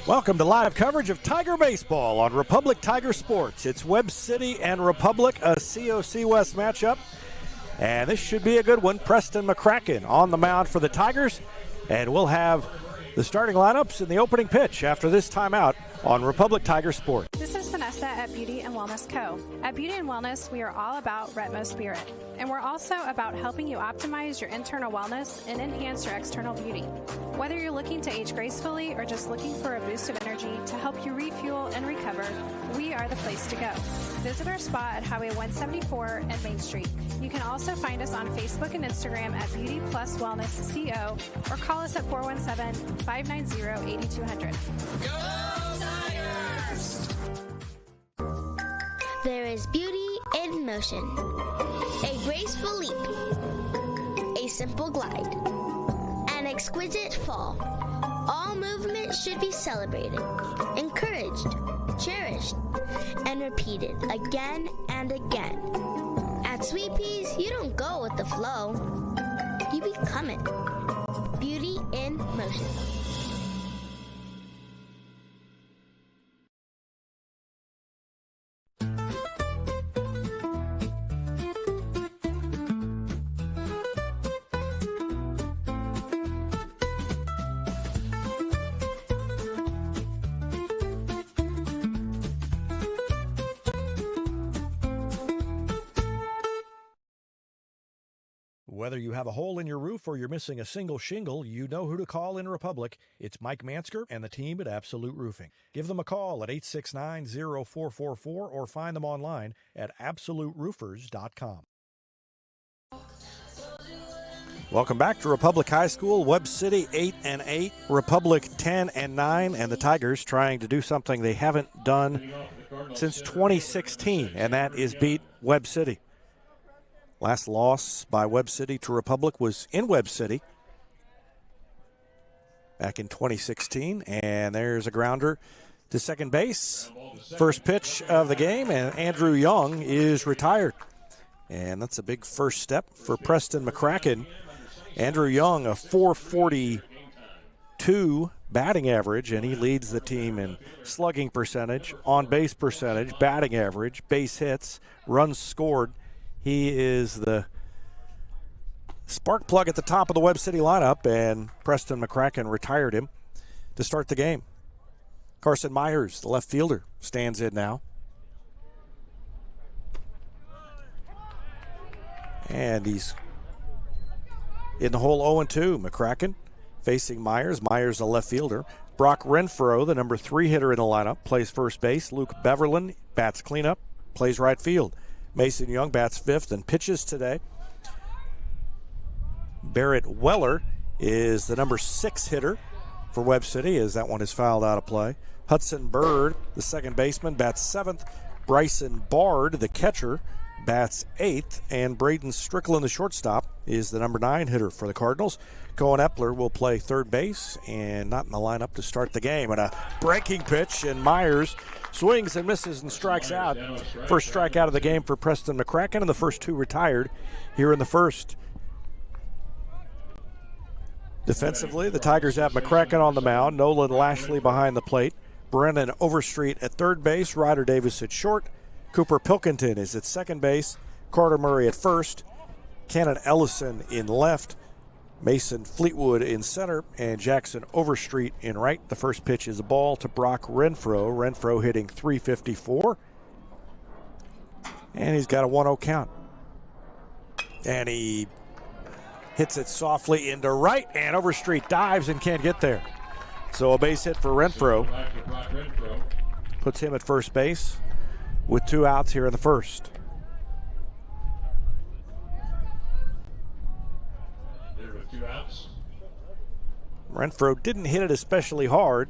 Welcome to live coverage of Tiger Baseball on Republic Tiger Sports. It's Webb City and Republic, a COC West matchup. And this should be a good one. Preston McCracken on the mound for the Tigers. And we'll have the starting lineups in the opening pitch after this timeout on Republic Tiger Sports. This is Vanessa at Beauty and Wellness Co. At Beauty and Wellness, we are all about Retmo Spirit. And we're also about helping you optimize your internal wellness and enhance your external beauty. Whether you're looking to age gracefully or just looking for a boost of energy to help you refuel and recover, we are the place to go. Visit our spot at Highway 174 and Main Street. You can also find us on Facebook and Instagram at Beauty Plus Wellness CO or call us at 417-590-8200. Go Tigers! There is beauty in motion. A graceful leap. A simple glide. An exquisite fall. All movement should be celebrated, encouraged, cherished, and repeated again and again. At Sweet Peas, you don't go with the flow. You become it. Beauty in motion. Whether you have a hole in your roof or you're missing a single shingle, you know who to call in Republic. It's Mike Mansker and the team at Absolute Roofing. Give them a call at 869-0444 or find them online at absoluteroofers.com. Welcome back to Republic High School. Webb City 8-8, Republic 10-9, and the Tigers trying to do something they haven't done since 2016, and that is beat Webb City. Last loss by Webb City to Republic was in Webb City back in 2016. And there's a grounder to second base. First pitch of the game, and Andrew Young is retired. And that's a big first step for Preston McCracken. Andrew Young, a .442 batting average, and he leads the team in slugging percentage, on-base percentage, batting average, base hits, runs scored. He is the spark plug at the top of the Webb City lineup, and Preston McCracken retired him to start the game. Carson Myers, the left fielder, stands in now. And he's in the hole 0-2. McCracken facing Myers. Myers, the left fielder. Brock Renfro, the number 3 hitter in the lineup, plays first base. Luke Beverlin bats cleanup, plays right field. Mason Young bats 5th and pitches today. Barrett Weller is the number 6 hitter for Webb City, as that one is fouled out of play. Hudson Bird, the second baseman, bats 7th. Bryson Bard, the catcher, bats 8th. And Braden Strickland, the shortstop, is the number 9 hitter for the Cardinals. Cohen Epler will play third base and not in the lineup to start the game. And a breaking pitch, and Myers swings and misses and strikes out. First strikeout of the game for Preston McCracken, and the first 2 retired here in the first. Defensively, the Tigers have McCracken on the mound, Nolan Lashley behind the plate, Brennan Overstreet at third base, Ryder Davis at short, Cooper Pilkington is at second base, Carter Murray at first, Cannon Ellison in left, Mason Fleetwood in center, and Jackson Overstreet in right. The first pitch is a ball to Brock Renfro. Renfro hitting .354. And he's got a 1-0 count. And he hits it softly into right, and Overstreet dives and can't get there. So a base hit for Renfro. Puts him at first base with 2 outs here in the first. Renfro didn't hit it especially hard,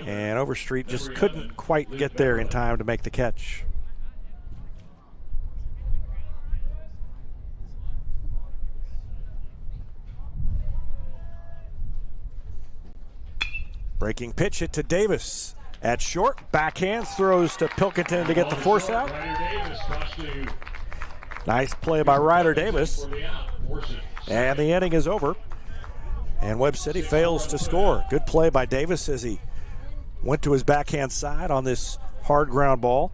and Overstreet just couldn't quite get there in time to make the catch. Breaking pitch hit to Davis at short. Backhand throws to Pilkington to get the force out. Nice play by Ryder Davis. And the inning is over. And Webb City fails to score. Good play by Davis as he went to his backhand side on this hard ground ball.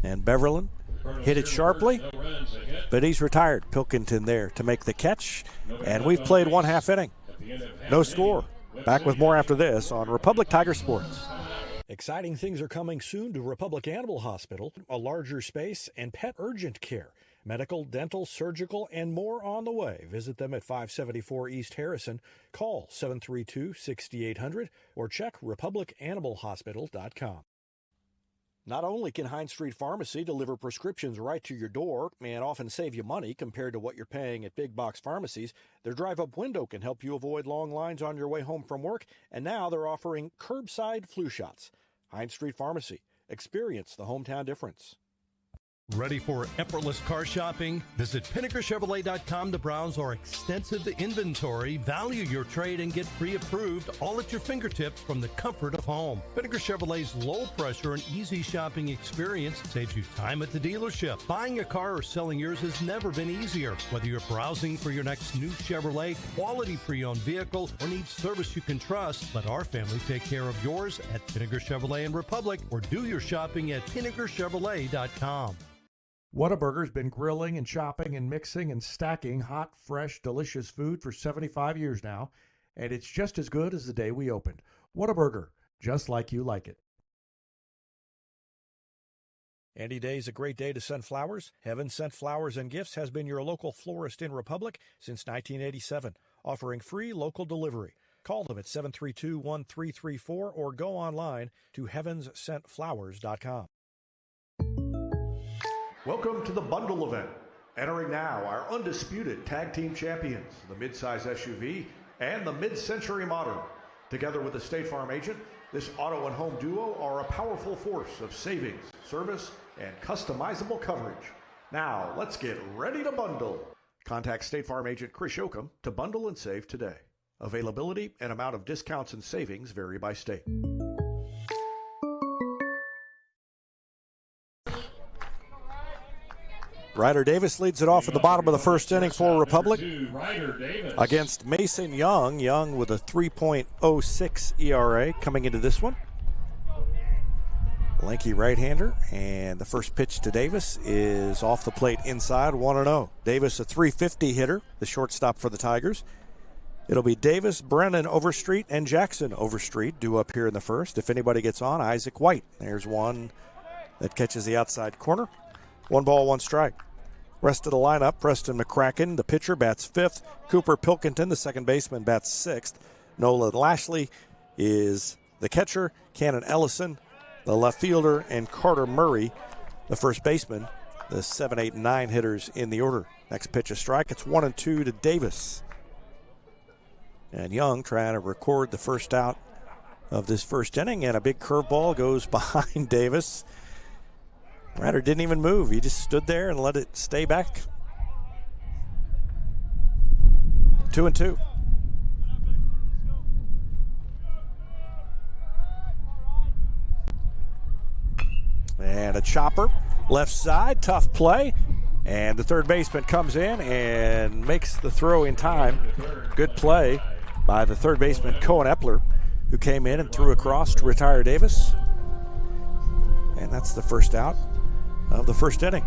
And Beverland hit it sharply, but he's retired. Pilkington there to make the catch. And we've played 1/2 inning. No score. Back with more after this on Republic Tiger Sports. Exciting things are coming soon to Republic Animal Hospital. A larger space and pet urgent care. Medical, dental, surgical, and more on the way. Visit them at 574 East Harrison. Call 732-6800 or check republicanimalhospital.com. Not only can Hines Street Pharmacy deliver prescriptions right to your door and often save you money compared to what you're paying at big box pharmacies, their drive-up window can help you avoid long lines on your way home from work, and now they're offering curbside flu shots. Hines Street Pharmacy. Experience the hometown difference. Ready for effortless car shopping? Visit PinnakerChevrolet.com to browse our extensive inventory, value your trade, and get pre-approved all at your fingertips from the comfort of home. Pinnaker Chevrolet's low-pressure and easy shopping experience saves you time at the dealership. Buying a car or selling yours has never been easier. Whether you're browsing for your next new Chevrolet, quality pre-owned vehicle, or need service you can trust, let our family take care of yours at Pinnaker Chevrolet in Republic, or do your shopping at PinnakerChevrolet.com. Whataburger's been grilling and chopping and mixing and stacking hot, fresh, delicious food for 75 years now, and it's just as good as the day we opened. Whataburger, just like you like it. Any day is a great day to send flowers. Heaven Sent Flowers and Gifts has been your local florist in Republic since 1987, offering free local delivery. Call them at 732-1334 or go online to heavenssentflowers.com. Welcome to the Bundle event. Entering now our undisputed tag team champions, the midsize SUV and the mid-century modern. Together with the State Farm agent, this auto and home duo are a powerful force of savings, service, and customizable coverage. Now, let's get ready to bundle. Contact State Farm agent Chris Yoakum to bundle and save today. Availability and amount of discounts and savings vary by state. Ryder Davis leads it off at the bottom of the first inning for Republic against Mason Young. Young with a 3.06 ERA coming into this one. Lanky right-hander, and the first pitch to Davis is off the plate inside, 1-0. Davis, a 350 hitter, the shortstop for the Tigers. It'll be Davis, Brennan Overstreet, and Jackson Overstreet due up here in the first. If anybody gets on, Isaac White. There's one that catches the outside corner. 1 ball, 1 strike. Rest of the lineup, Preston McCracken, the pitcher, bats 5th. Cooper Pilkington, the second baseman, bats 6th. Nolan Lashley is the catcher. Cannon Ellison, the left fielder, and Carter Murray, the first baseman. The 7, 8, and 9 hitters in the order. Next pitch, a strike. It's 1-2 to Davis. And Young trying to record the first out of this first inning, and a big curveball goes behind Davis. Ryder didn't even move. He just stood there and let it stay back. 2-2. And a chopper, left side, tough play. And the third baseman comes in and makes the throw in time. Good play by the third baseman, Cohen Epler, who came in and threw across to retire Davis. And that's the first out of the first inning.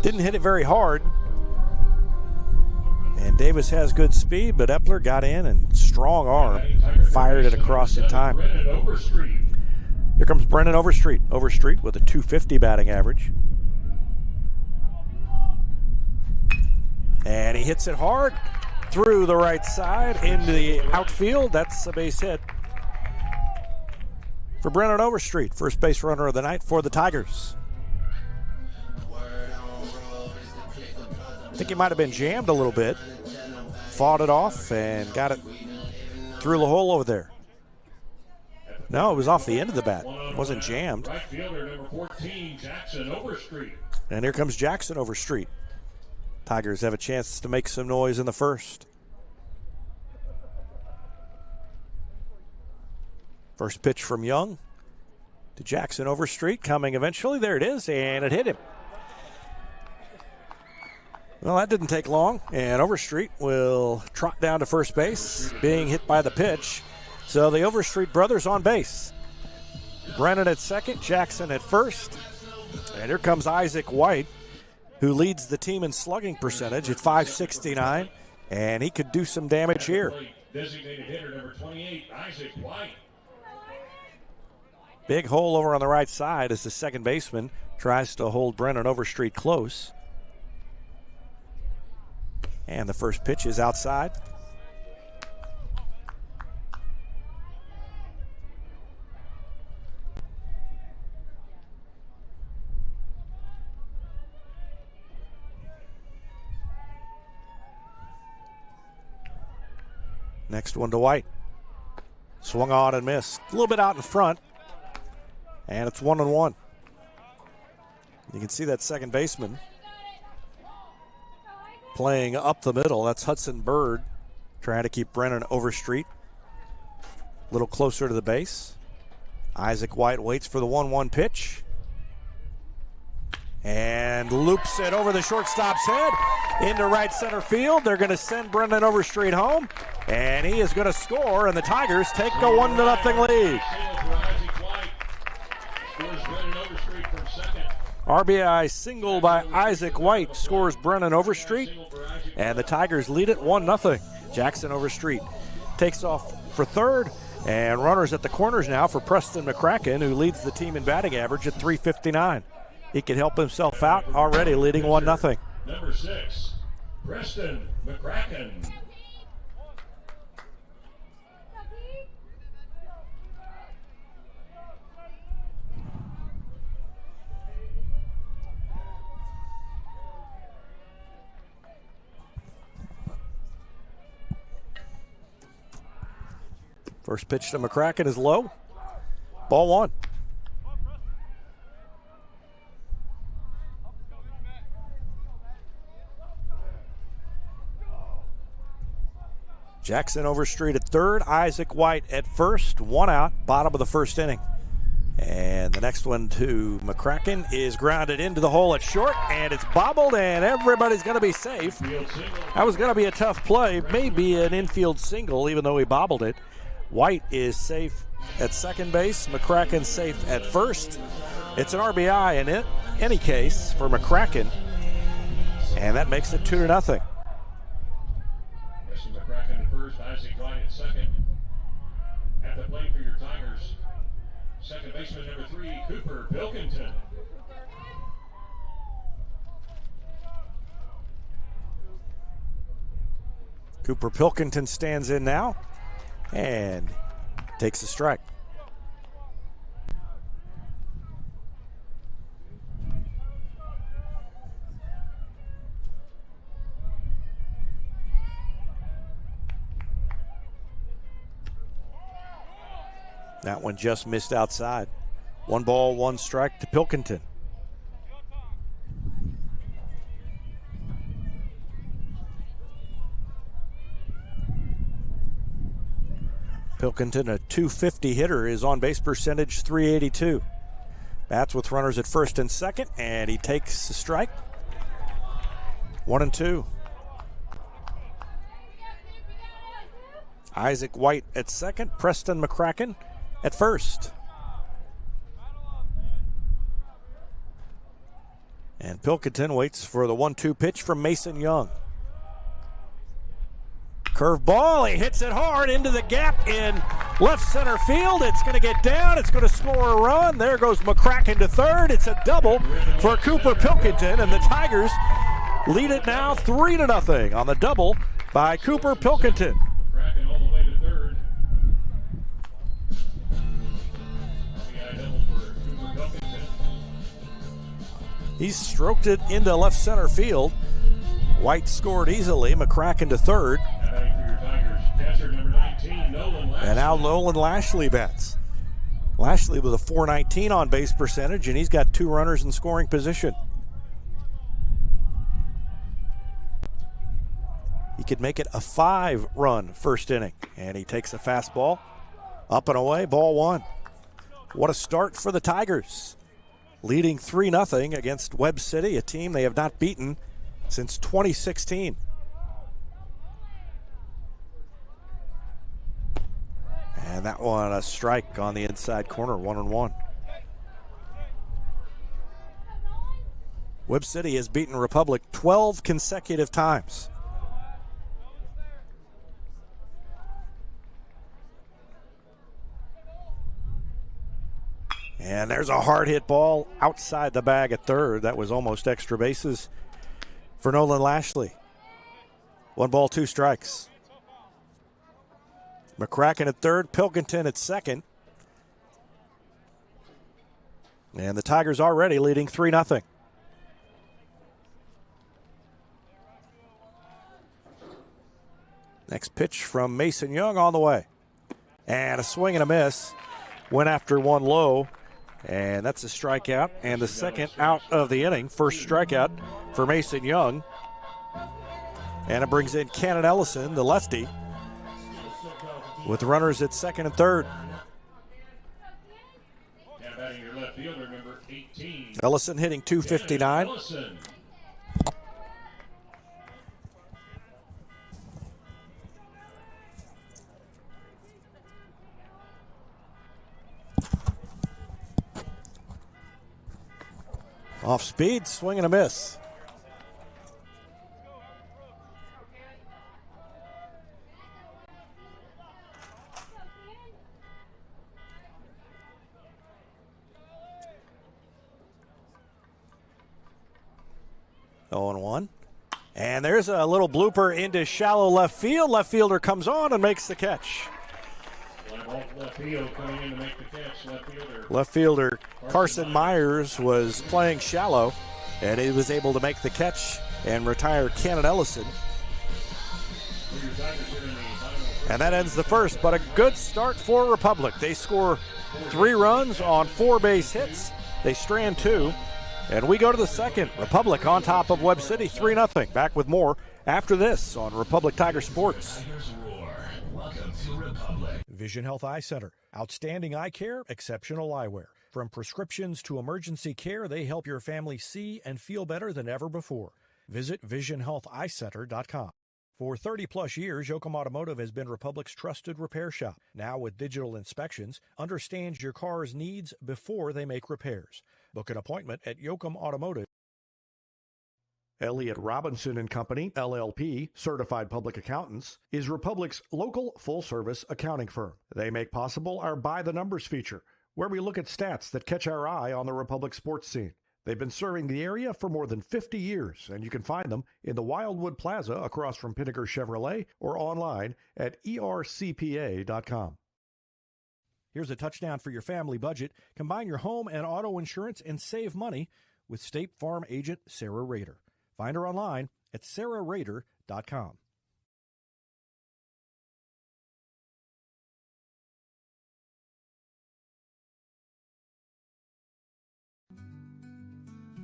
Didn't hit it very hard. And Davis has good speed, but Epler got in and strong arm fired it across in time. Here comes Brennan Overstreet. Overstreet with a .250 batting average. And he hits it hard through the right side into the outfield. That's a base hit for Brennan Overstreet, first base runner of the night for the Tigers. I think he might have been jammed a little bit. Fought it off and got it through the hole over there. No, it was off the end of the bat. It wasn't jammed. Right fielder number 14, Jackson Overstreet. And here comes Jackson Overstreet. Tigers have a chance to make some noise in the first. First pitch from Young to Jackson Overstreet coming eventually. There it is, and it hit him. Well, that didn't take long, and Overstreet will trot down to first base, being hit by the pitch. So the Overstreet brothers on base. Brennan at second, Jackson at first. And here comes Isaac White, who leads the team in slugging percentage at .569, and he could do some damage here. Designated hitter number 28, Isaac White. Big hole over on the right side as the second baseman tries to hold Brennan Overstreet close. And the first pitch is outside. Next one to White. Swung on and missed. A little bit out in front. And it's 1-1. You can see that second baseman playing up the middle. That's Hudson Bird trying to keep Brennan Overstreet a little closer to the base. Isaac White waits for the 1-1 pitch and loops it over the shortstop's head into right center field. They're going to send Brennan Overstreet home, and he is going to score, and the Tigers take the 1-0 lead. RBI single by Isaac White scores Brennan Overstreet, and the Tigers lead it 1-0. Jackson Overstreet takes off for third, and runners at the corners now for Preston McCracken, who leads the team in batting average at .359. He can help himself out, already leading 1-0. Number 6, Preston McCracken. First pitch to McCracken is low. Ball one. Jackson Overstreet at third, Isaac White at first, one out, bottom of the first inning. And the next one to McCracken is grounded into the hole at short, and it's bobbled, and everybody's going to be safe. That was going to be a tough play, maybe an infield single, even though he bobbled it. White is safe at second base, McCracken safe at first. It's an RBI in any case for McCracken, and that makes it 2-0. McCracken at first, Isaac White at second. At the plate for your Tigers, second baseman number 3, Cooper Pilkington. Cooper Pilkington stands in now and takes a strike. That one just missed outside. 1 ball, 1 strike to Pilkington. Pilkington, a .250 hitter, is on base percentage .382. Bats with runners at first and second, and he takes the strike. 1-2. Isaac White at second, Preston McCracken at first. And Pilkington waits for the 1-2 pitch from Mason Young. Curveball, he hits it hard into the gap in left center field. It's going to get down, it's going to score a run. There goes McCracken to third. It's a double for Cooper Pilkington, and the Tigers lead it now 3-0 on the double by Cooper Pilkington. McCracken all the way to third. We got a double for Cooper Pilkington. He stroked it into left center field. White scored easily. McCracken to third. And now Nolan Lashley bats. Lashley with a .419 on base percentage, and he's got 2 runners in scoring position. He could make it a 5-run first inning, and he takes a fastball up and away, ball 1. What a start for the Tigers, leading 3-0 against Webb City, a team they have not beaten since 2016. And that one a strike on the inside corner, 1-1. Webb City has beaten Republic 12 consecutive times. And there's a hard hit ball outside the bag at third. That was almost extra bases for Nolan Lashley. 1 ball, 2 strikes. McCracken at third, Pilkington at second. And the Tigers already leading 3-0. Next pitch from Mason Young on the way. And a swing and a miss. Went after one low. And that's a strikeout. And the second out of the inning. First strikeout for Mason Young. And it brings in Cannon Ellison, the lefty, with runners at second and third. Now batting your left fielder, number 18. Ellison hitting .259. Ellison. Off speed, swing and a miss. Oh, 0-1. And there's a little blooper into shallow left field. Left fielder comes on and makes the catch. Left field coming in to make the catch. Left fielder Carson Myers was playing shallow, and he was able to make the catch and retire Cannon Ellison. And that ends the first, but a good start for Republic. They score 3 runs on 4 base hits. They strand 2. And we go to the second. Republic on top of Webb City, 3-0. Back with more after this on Republic Tiger Sports. Vision Health Eye Center. Outstanding eye care, exceptional eyewear. From prescriptions to emergency care, they help your family see and feel better than ever before. Visit visionhealtheyecenter.com. For 30-plus years, Yoakum Automotive has been Republic's trusted repair shop. Now with digital inspections, understands your car's needs before they make repairs. Book an appointment at Yoakum Automotive. Elliott Robinson and Company, LLP, Certified Public Accountants, is Republic's local full-service accounting firm. They make possible our By the Numbers feature, where we look at stats that catch our eye on the Republic sports scene. They've been serving the area for more than 50 years, and you can find them in the Wildwood Plaza across from Pinnaker Chevrolet or online at ercpa.com. Here's a touchdown for your family budget. Combine your home and auto insurance and save money with State Farm agent Sarah Rader. Find her online at sarahrader.com.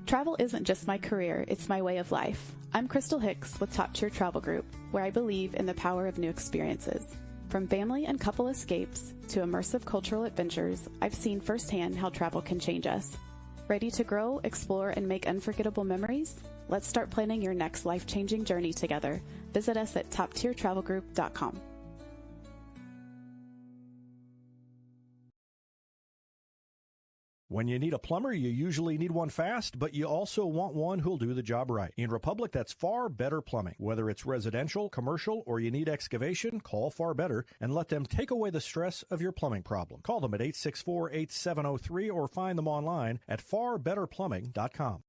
Travel isn't just my career, it's my way of life. I'm Crystal Hicks with Top Tier Travel Group, where I believe in the power of new experiences. From family and couple escapes to immersive cultural adventures, I've seen firsthand how travel can change us. Ready to grow, explore, and make unforgettable memories? Let's start planning your next life-changing journey together. Visit us at toptiertravelgroup.com. When you need a plumber, you usually need one fast, but you also want one who'll do the job right. In Republic, that's Far Better Plumbing. Whether it's residential, commercial, or you need excavation, call Far Better and let them take away the stress of your plumbing problem. Call them at 864-8703 or find them online at farbetterplumbing.com.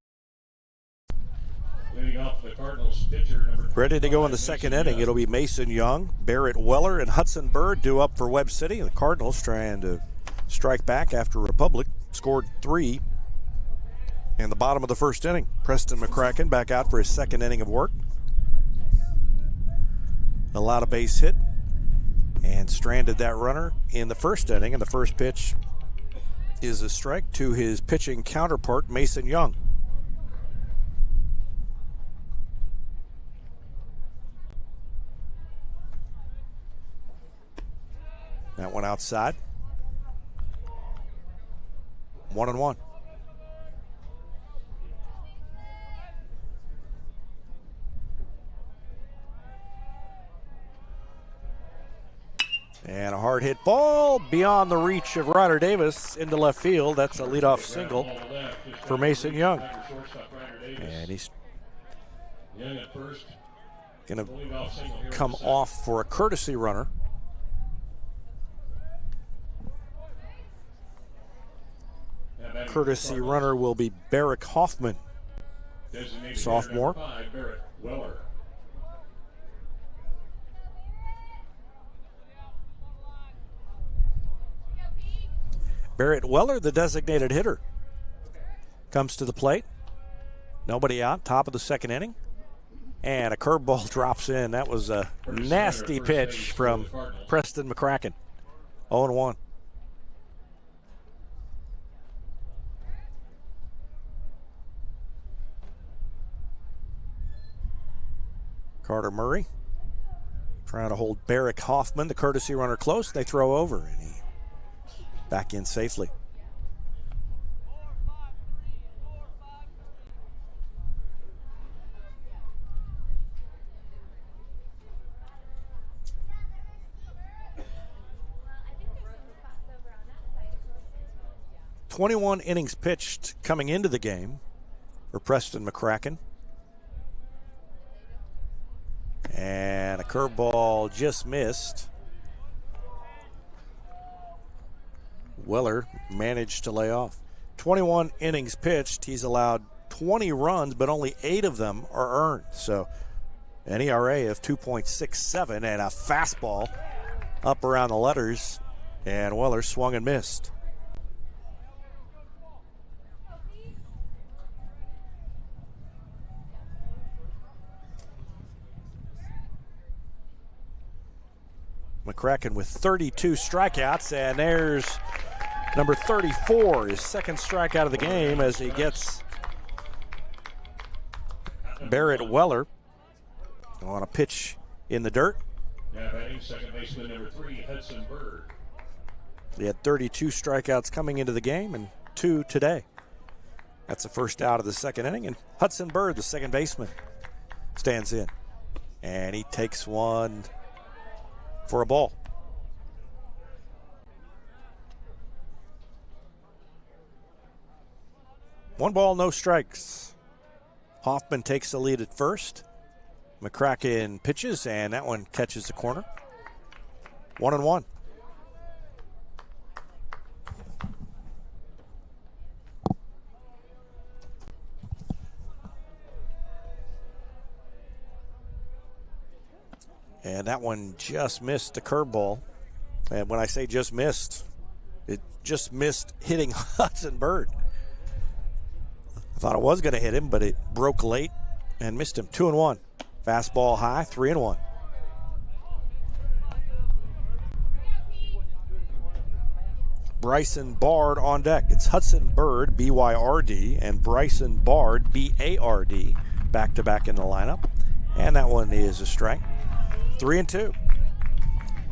Leading off the Cardinals pitcher, number Ready to go in the second inning. It'll be Mason Young, Barrett Weller, and Hudson Bird due up for Webb City. The Cardinals trying to strike back after Republic scored 3 in the bottom of the first inning. Preston McCracken back out for his second inning of work. Allowed a base hit and stranded that runner in the first inning, and the first pitch is a strike to his pitching counterpart, Mason Young. That one outside. 1-1. And a hard hit ball beyond the reach of Ryder Davis into left field. That's a leadoff single for Mason Young. And he's going to come off for a courtesy runner. Courtesy runner will be Barrick Hoffman, sophomore. Barrett Weller, the designated hitter, comes to the plate. Nobody out, top of the second inning. And a curveball drops in. That was a nasty pitch from Preston McCracken. 0-1. Carter Murray trying to hold Barrick Hoffman, the courtesy runner, close. They throw over, and he back in safely. "21 innings pitched coming into the game for Preston McCracken. And a curveball just missed. Weller managed to lay off. 21 innings pitched. He's allowed 20 runs, but only 8 of them are earned. So an ERA of 2.67 and a fastball up around the letters. And Weller swung and missed. McCracken with 32 strikeouts, and there's number 34, his second strikeout of the game, as he gets Barrett Weller on a pitch in the dirt. Now batting second baseman number 3, Hudson Bird. He had 32 strikeouts coming into the game and 2 today. That's the first out of the second inning, and Hudson Bird, the second baseman, stands in, and he takes one for a ball. One ball, no strikes. Hoffman takes the lead at first. McCracken pitches, and that one catches the corner. 1-1. And that one just missed the curveball. And when I say just missed, it just missed hitting Hudson Bird. I thought it was going to hit him, but it broke late and missed him. 2-1. Fastball high, 3-1. Bryson Bard on deck. It's Hudson Bird, B-Y-R-D, and Bryson Bard, B-A-R-D, back-to-back in the lineup. And that one is a strike. 3-2.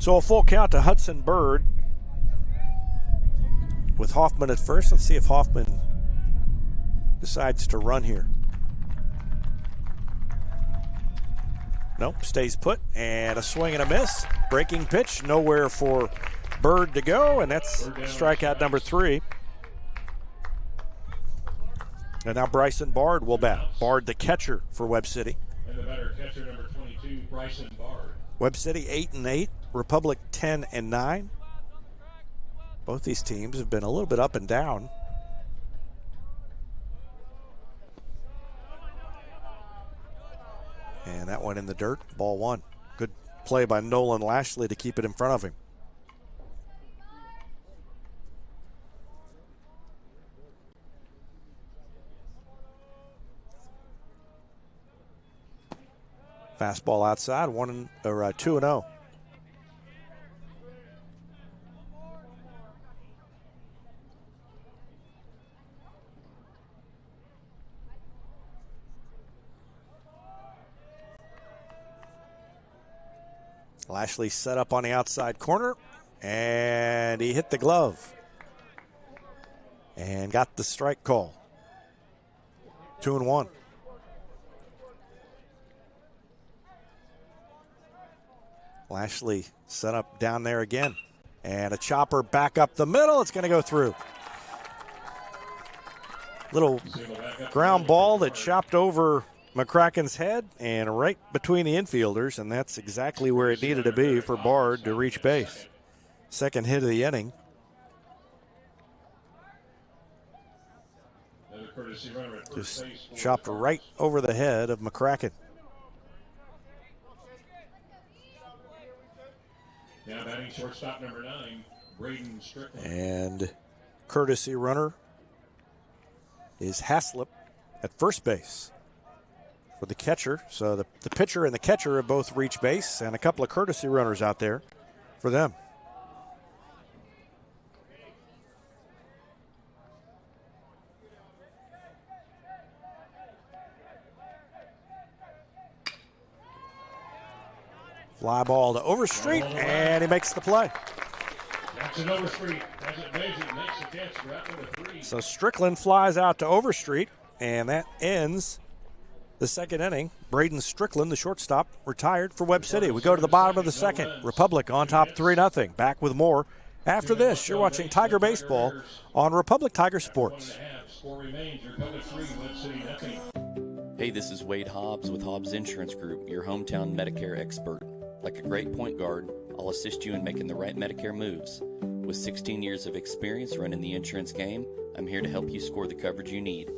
So a full count to Hudson Bird with Hoffman at first. Let's see if Hoffman decides to run here. Nope, stays put, and a swing and a miss. Breaking pitch, nowhere for Bird to go, and that's strikeout number 3. And now Bryson Bard will bat. Bard, the catcher for Webb City. And the batter, catcher number 22, Bryson Bard. Webb City 8-8, Republic 10-9. Both these teams have been a little bit up and down. And that one in the dirt, ball 1. Good play by Nolan Lashley to keep it in front of him. Fastball outside, 2-0. Lashley set up on the outside corner, and he hit the glove and got the strike call. 2-1. Lashley set up down there again. And a chopper back up the middle. It's going to go through. Little ground ball that chopped over McCracken's head and right between the infielders, and that's exactly where it needed to be for Bard to reach base. Second hit of the inning. Just chopped right over the head of McCracken. Now batting shortstop number 9, Braden Strickland. And courtesy runner is Haslip at first base for the catcher. So the pitcher and the catcher have both reached base, and a couple of courtesy runners out there for them. Fly ball to Overstreet, and he makes the play. That's an Overstreet. As it makes the catch for out number 3. So Strickland flies out to Overstreet, and that ends the second inning. Braden Strickland, the shortstop, retired for Webb City. We go to the bottom of the second. Republic on top 3-0. Back with more after this. You're watching Tiger Baseball on Republic Tiger Sports. Score remains Republic 3, Webb City nothing. Hey, this is Wade Hobbs with Hobbs Insurance Group, your hometown Medicare expert. Like a great point guard, I'll assist you in making the right Medicare moves. With 16 years of experience running the insurance game, I'm here to help you score the coverage you need.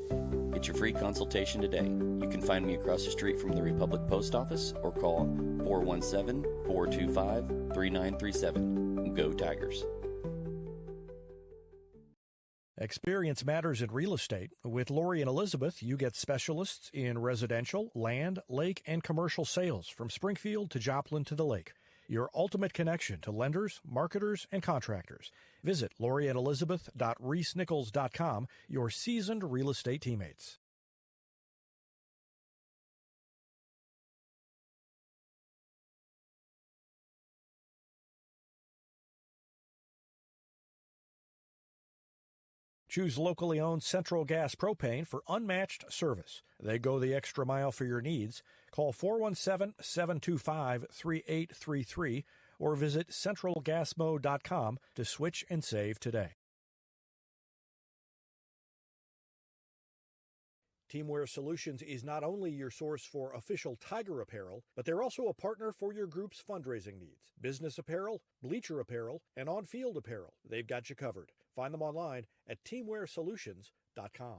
Get your free consultation today. You can find me across the street from the Republic Post Office or call 417-425-3937. Go Tigers. Experience matters in real estate. With Lori and Elizabeth, you get specialists in residential, land, lake, and commercial sales from Springfield to Joplin to the lake. Your ultimate connection to lenders, marketers, and contractors. Visit loriandelizabeth.reesnichols.com, your seasoned real estate teammates. Choose locally owned Central Gas Propane for unmatched service. They go the extra mile for your needs. Call 417-725-3833 or visit centralgasmo.com to switch and save today. Teamwear Solutions is not only your source for official Tiger apparel, but they're also a partner for your group's fundraising needs. Business apparel, bleacher apparel, and on-field apparel. They've got you covered. Find them online at teamwearsolutions.com.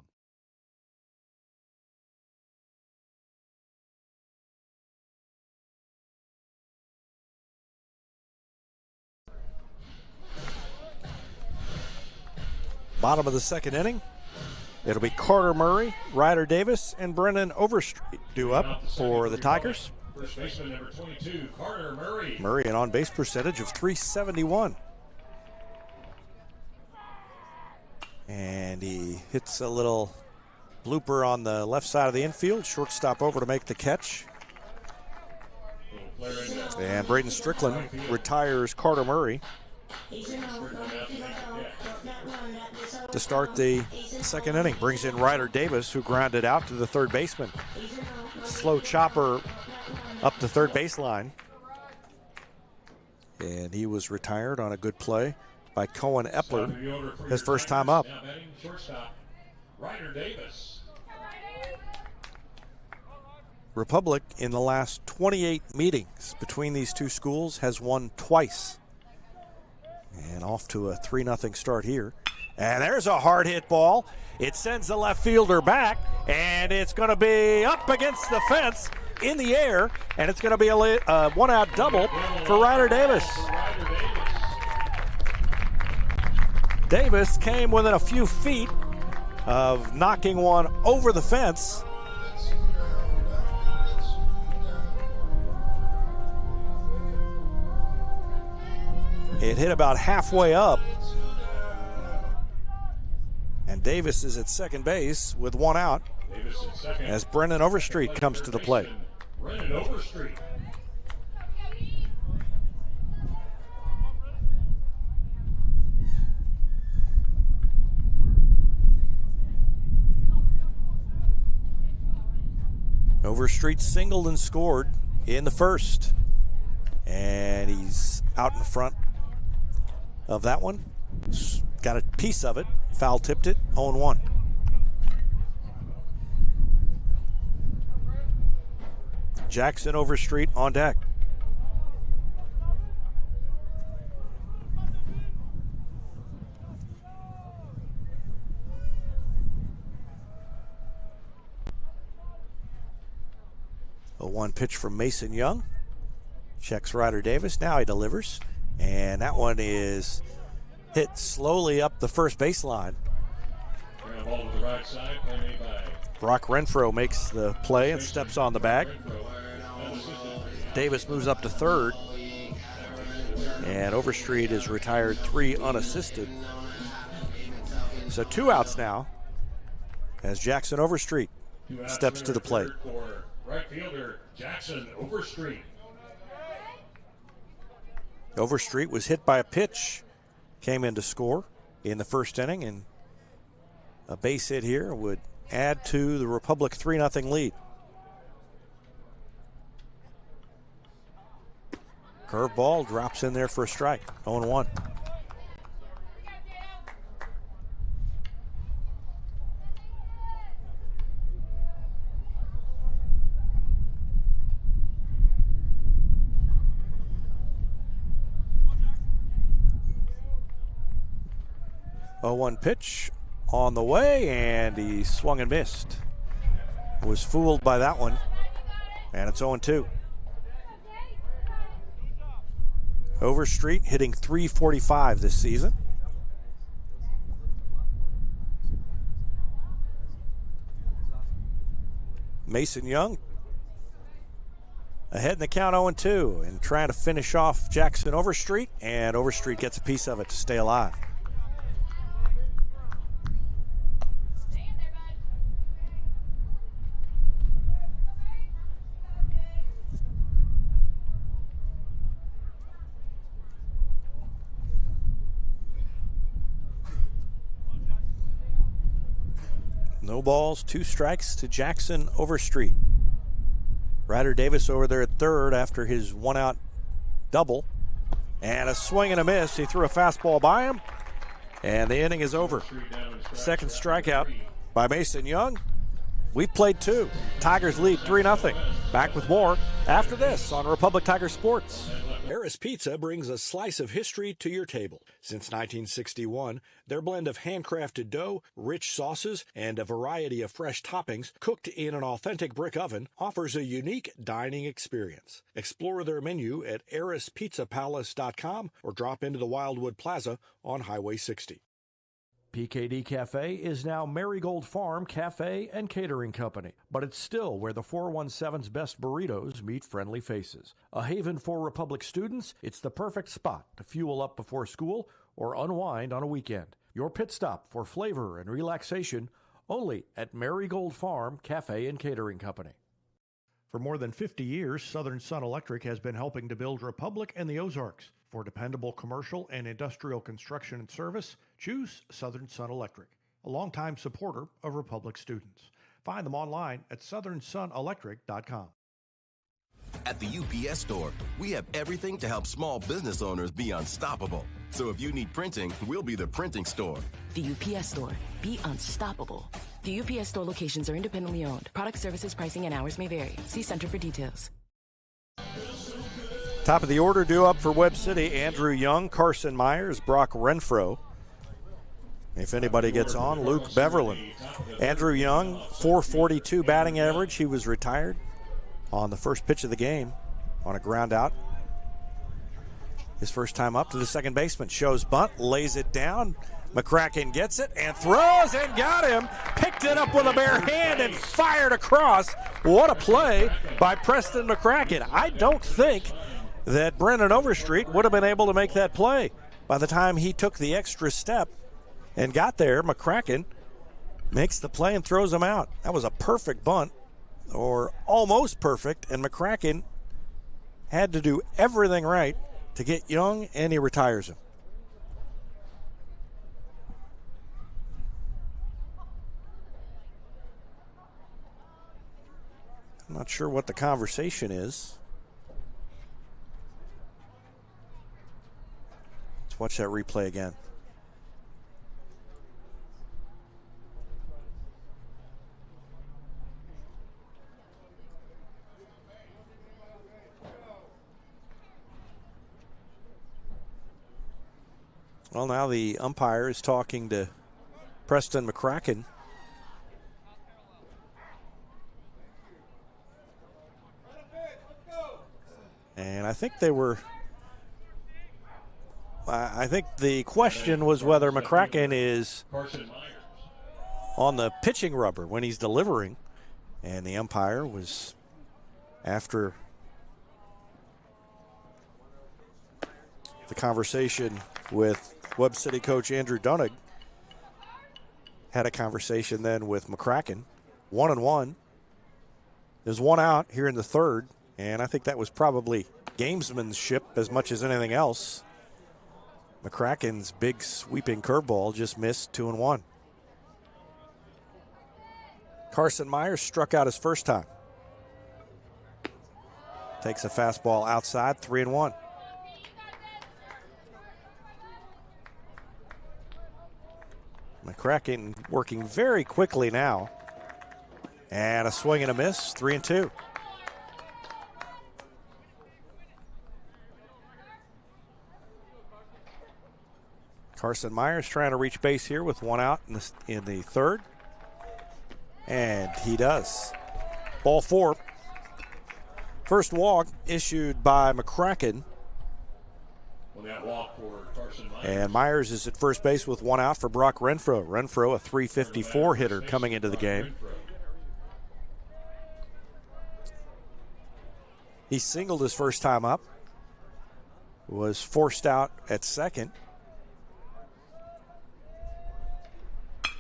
Bottom of the second inning. It'll be Carter Murray, Ryder Davis, and Brennan Overstreet due up for the Tigers. First baseman number 22, Carter Murray. Murray, an on-base percentage of .371. And he hits a little blooper on the left side of the infield. Shortstop over to make the catch. And Braden Strickland retires Carter Murray to start the second inning. Brings in Ryder Davis, who grounded out to the third baseman. Slow chopper up the third baseline. And he was retired on a good play by Cohen Epler, his first time up. Now batting shortstop, Ryder Davis. Republic, in the last 28 meetings between these two schools, has won twice. And off to a 3-0 start here. And there's a hard hit ball. It sends the left fielder back, and it's going to be up against the fence in the air, and it's going to be a one-out double for Ryder Davis. Davis came within a few feet of knocking one over the fence. It hit about halfway up. And Davis is at second base with one out as Brennan Overstreet comes to the plate. Brennan Overstreet. Overstreet singled and scored in the first. And he's out in front of that one. Got a piece of it. Foul tipped it. 0-1. Jackson Overstreet on deck. A 1 pitch from Mason Young. Checks Ryder Davis. Now he delivers. And that one is hit slowly up the first baseline. Ball to the right side, play made by Brock Renfro makes the play and steps on the bag. Davis moves up to third. And Overstreet is retired 3 unassisted. So 2 outs now as Jackson Overstreet steps to the plate. For right fielder Jackson Overstreet. Overstreet was hit by a pitch, came in to score in the first inning, and a base hit here would add to the Republic 3-0 lead. Curveball drops in there for a strike. 0-1. A 1 pitch on the way, and he swung and missed. Was fooled by that one, and it's 0-2. Overstreet hitting .345 this season. Mason Young ahead in the count 0-2 and trying to finish off Jackson Overstreet, and Overstreet gets a piece of it to stay alive. No balls, 2 strikes to Jackson Overstreet. Ryder Davis over there at third after his 1-out double. And a swing and a miss. He threw a fastball by him, and the inning is over. Second strikeout by Mason Young. We played 2. Tigers lead 3-0. Back with more after this on Republic Tiger Sports. Harris Pizza brings a slice of history to your table. Since 1961, their blend of handcrafted dough, rich sauces, and a variety of fresh toppings cooked in an authentic brick oven offers a unique dining experience. Explore their menu at harrispizzapalace.com or drop into the Wildwood Plaza on Highway 60. PKD Cafe is now Marigold Farm Cafe and Catering Company, but it's still where the 417's best burritos meet friendly faces. A haven for Republic students, it's the perfect spot to fuel up before school or unwind on a weekend. Your pit stop for flavor and relaxation only at Marigold Farm Cafe and Catering Company. For more than 50 years, Southern Sun Electric has been helping to build Republic and the Ozarks. For dependable commercial and industrial construction and service, choose Southern Sun Electric, a longtime supporter of Republic students. Find them online at southernsunelectric.com. At the UPS Store, we have everything to help small business owners be unstoppable. So if you need printing, we'll be the printing store. The UPS Store. Be unstoppable. The UPS Store locations are independently owned. Product, services, pricing, and hours may vary. See Center for details. Top of the order due up for Webb City, Andrew Young, Carson Myers, Brock Renfro. If anybody gets on, Luke Beverlin. Andrew Young, .442 batting average. He was retired on the first pitch of the game on a ground out. His first time up to the second baseman. Shows bunt, lays it down. McCracken gets it and throws and got him. Picked it up with a bare hand and fired across. What a play by Preston McCracken. I don't think that Brendan Overstreet would have been able to make that play. By the time he took the extra step and got there, McCracken makes the play and throws him out. That was a perfect bunt, or almost perfect, and McCracken had to do everything right to get Young, and he retires him. I'm not sure what the conversation is. Let's watch that replay again. Well, now the umpire is talking to Preston McCracken. And I think I think the question was whether McCracken is on the pitching rubber when he's delivering. And the umpire was, after the conversation with Webb City coach Andrew Dunnig, had a conversation then with McCracken. 1-1. There's one out here in the third, and I think that was probably gamesmanship as much as anything else. McCracken's big sweeping curveball just missed. 2-1. Carson Myers struck out his first time. Takes a fastball outside. 3-1. McCracken working very quickly now. And a swing and a miss. 3-2. Carson Myers trying to reach base here with one out in the third. And he does. Ball 4. First walk issued by McCracken. And Myers is at first base with one out for Brock Renfro. Renfro, a .354 hitter coming into the game. He singled his first time up. Was forced out at second.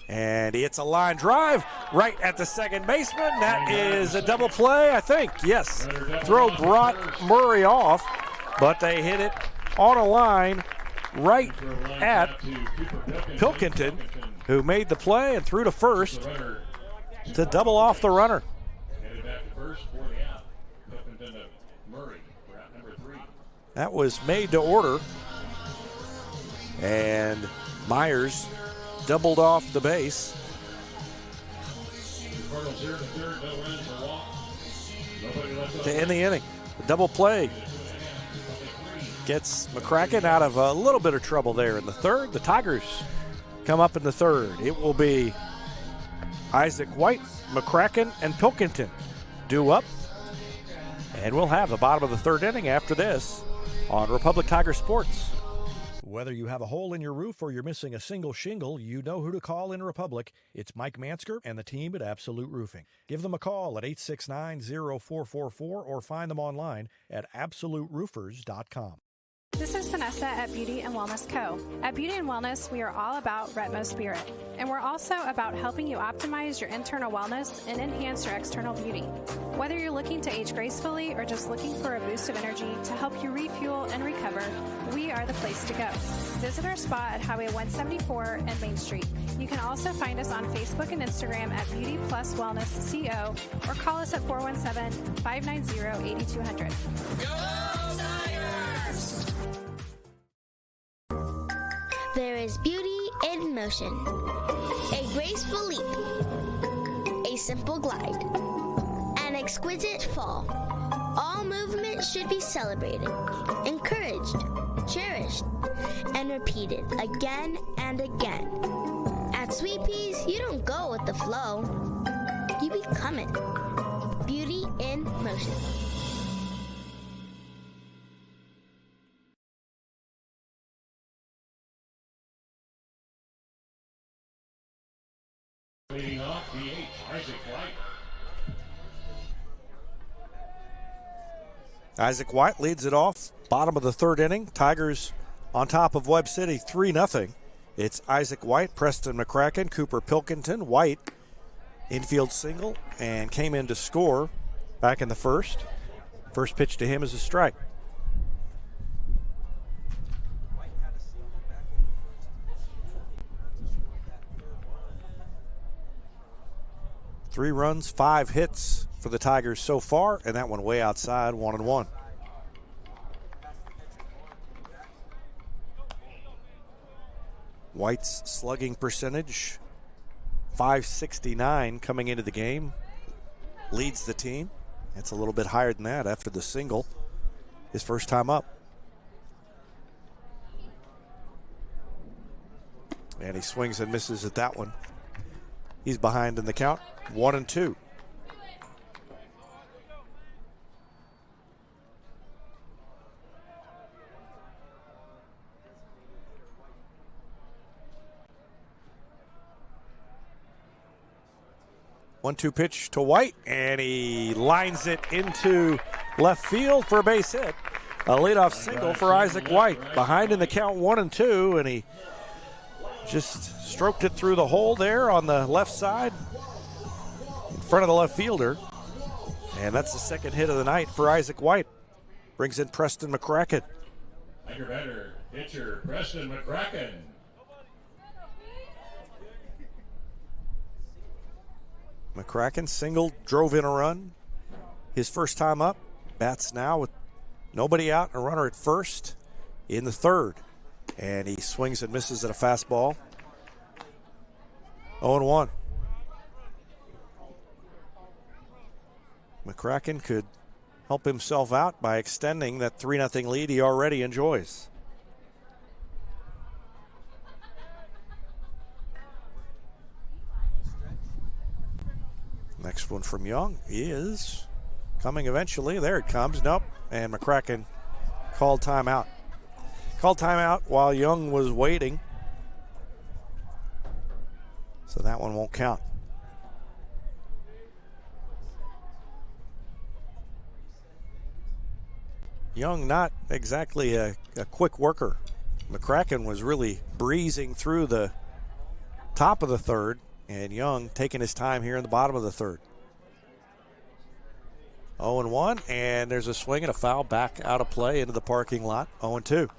And he hits a line drive right at the second baseman. That is a double play, I think. Yes. Throw brought Murray off, but they hit it on a line right at Pilkington, who made the play and threw to first to double off the runner. That was made to order. And Myers doubled off the base. To end the inning. A double play gets McCracken out of a little bit of trouble there in the third. The Tigers come up in the third. It will be Isaac White, McCracken, and Pilkington due up. And we'll have the bottom of the third inning after this on Republic Tiger Sports. Whether you have a hole in your roof or you're missing a single shingle, you know who to call in Republic. It's Mike Mansker and the team at Absolute Roofing. Give them a call at 869-0444 or find them online at absoluteroofers.com. This is Vanessa at Beauty and Wellness Co. At Beauty and Wellness, we are all about Retmo Spirit, and we're also about helping you optimize your internal wellness and enhance your external beauty. Whether you're looking to age gracefully or just looking for a boost of energy to help you refuel and recover, we are the place to go. Visit our spot at Highway 174 and Main Street. You can also find us on Facebook and Instagram at Beauty Plus Wellness CO or call us at 417-590-8200. There is beauty in motion. A graceful leap. A simple glide. An exquisite fall. All movement should be celebrated, encouraged, cherished, and repeated again and again. At Sweet Peas, you don't go with the flow. You become it. Beauty in motion. Leading off, DH, Isaac White. Isaac White leads it off. Bottom of the third inning. Tigers on top of Webb City 3-0. It's Isaac White, Preston McCracken, Cooper Pilkington. White, infield single, and came in to score back in the first. First pitch to him is a strike. Three runs, 5 hits for the Tigers so far, and that one way outside, 1-1. White's slugging percentage, .569 coming into the game. Leads the team. It's a little bit higher than that after the single. His first time up. And he swings and misses at that one. He's behind in the count, 1-2. One-two pitch to White, and he lines it into left field for a base hit. A leadoff single for Isaac White. Behind in the count, 1-2, and he just stroked it through the hole there on the left side in front of the left fielder. And that's the second hit of the night for Isaac White. Brings in Preston McCracken. Your batter, pitcher Preston McCracken. McCracken singled, drove in a run. His first time up. Bats now with nobody out, a runner at first in the third. And he swings and misses at a fastball. 0-1. McCracken could help himself out by extending that 3-0 lead he already enjoys. Next one from Young is coming eventually. There it comes. Nope. And McCracken called timeout. Called timeout while Young was waiting. So that one won't count. Young not exactly a quick worker. McCracken was really breezing through the top of the third, and Young taking his time here in the bottom of the third. 0-1, and there's a swing and a foul back out of play into the parking lot. 0-2.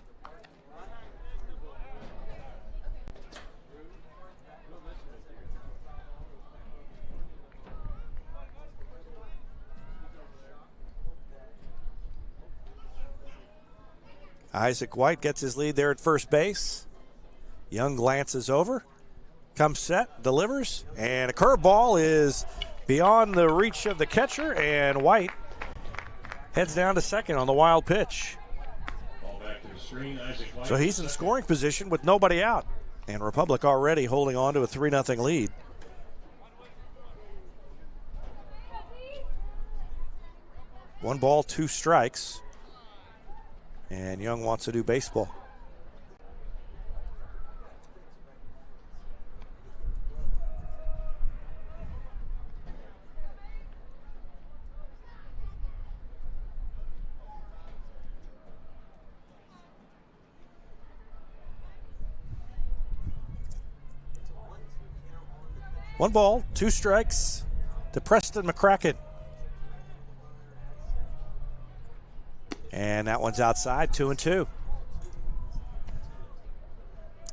Isaac White gets his lead there at first base. Young glances over, comes set, delivers, and a curveball is beyond the reach of the catcher, and White heads down to second on the wild pitch. So he's in scoring position with nobody out, and Republic already holding on to a 3-0 lead. One ball, two strikes. And Young wants to do baseball. One ball, two strikes to Preston McCracken. And that one's outside, 2-2.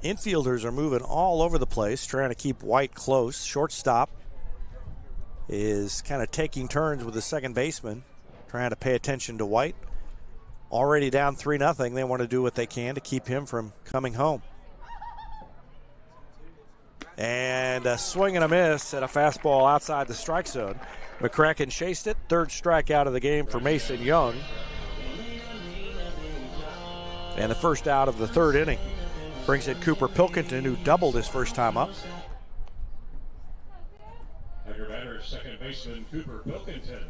Infielders are moving all over the place, trying to keep White close. Shortstop is kind of taking turns with the second baseman, trying to pay attention to White. Already down 3-0. They want to do what they can to keep him from coming home. And a swing and a miss at a fastball outside the strike zone. McCracken chased it. Third strikeout of the game for Mason Young. And the first out of the third inning brings in Cooper Pilkington, who doubled his first time up. Your batter, second baseman Cooper Pilkington.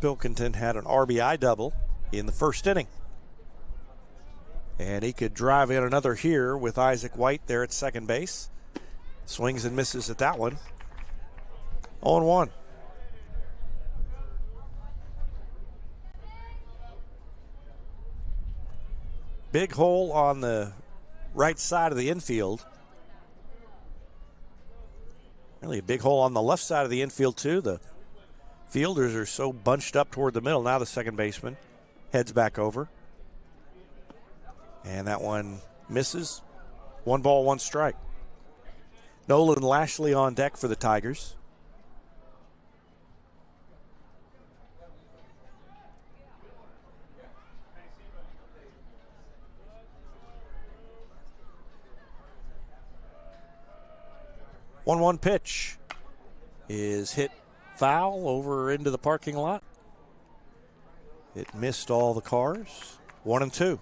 Pilkington had an RBI double in the first inning. And he could drive in another here with Isaac White there at second base. Swings and misses at that one. 0-1. Big hole on the right side of the infield. Really a big hole on the left side of the infield, too. The fielders are so bunched up toward the middle. Now the second baseman heads back over. And that one misses. One ball, one strike. Nolan Lashley on deck for the Tigers. 1-1 pitch is hit foul over into the parking lot. It missed all the cars. 1-2.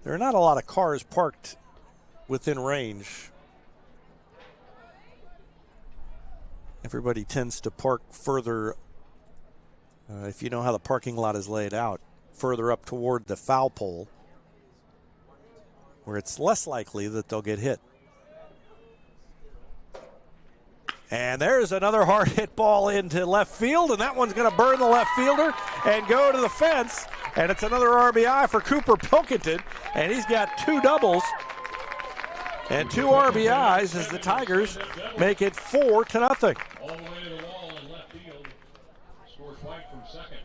There are not a lot of cars parked within range. Everybody tends to park further, if you know how the parking lot is laid out, further up toward the foul pole, where it's less likely that they'll get hit. And there's another hard hit ball into left field, and that one's going to burn the left fielder and go to the fence. And it's another RBI for Cooper Pilkington, and he's got 2 doubles and 2 RBIs as the Tigers make it 4-0. All the way to the wall in left field. Scores White from second.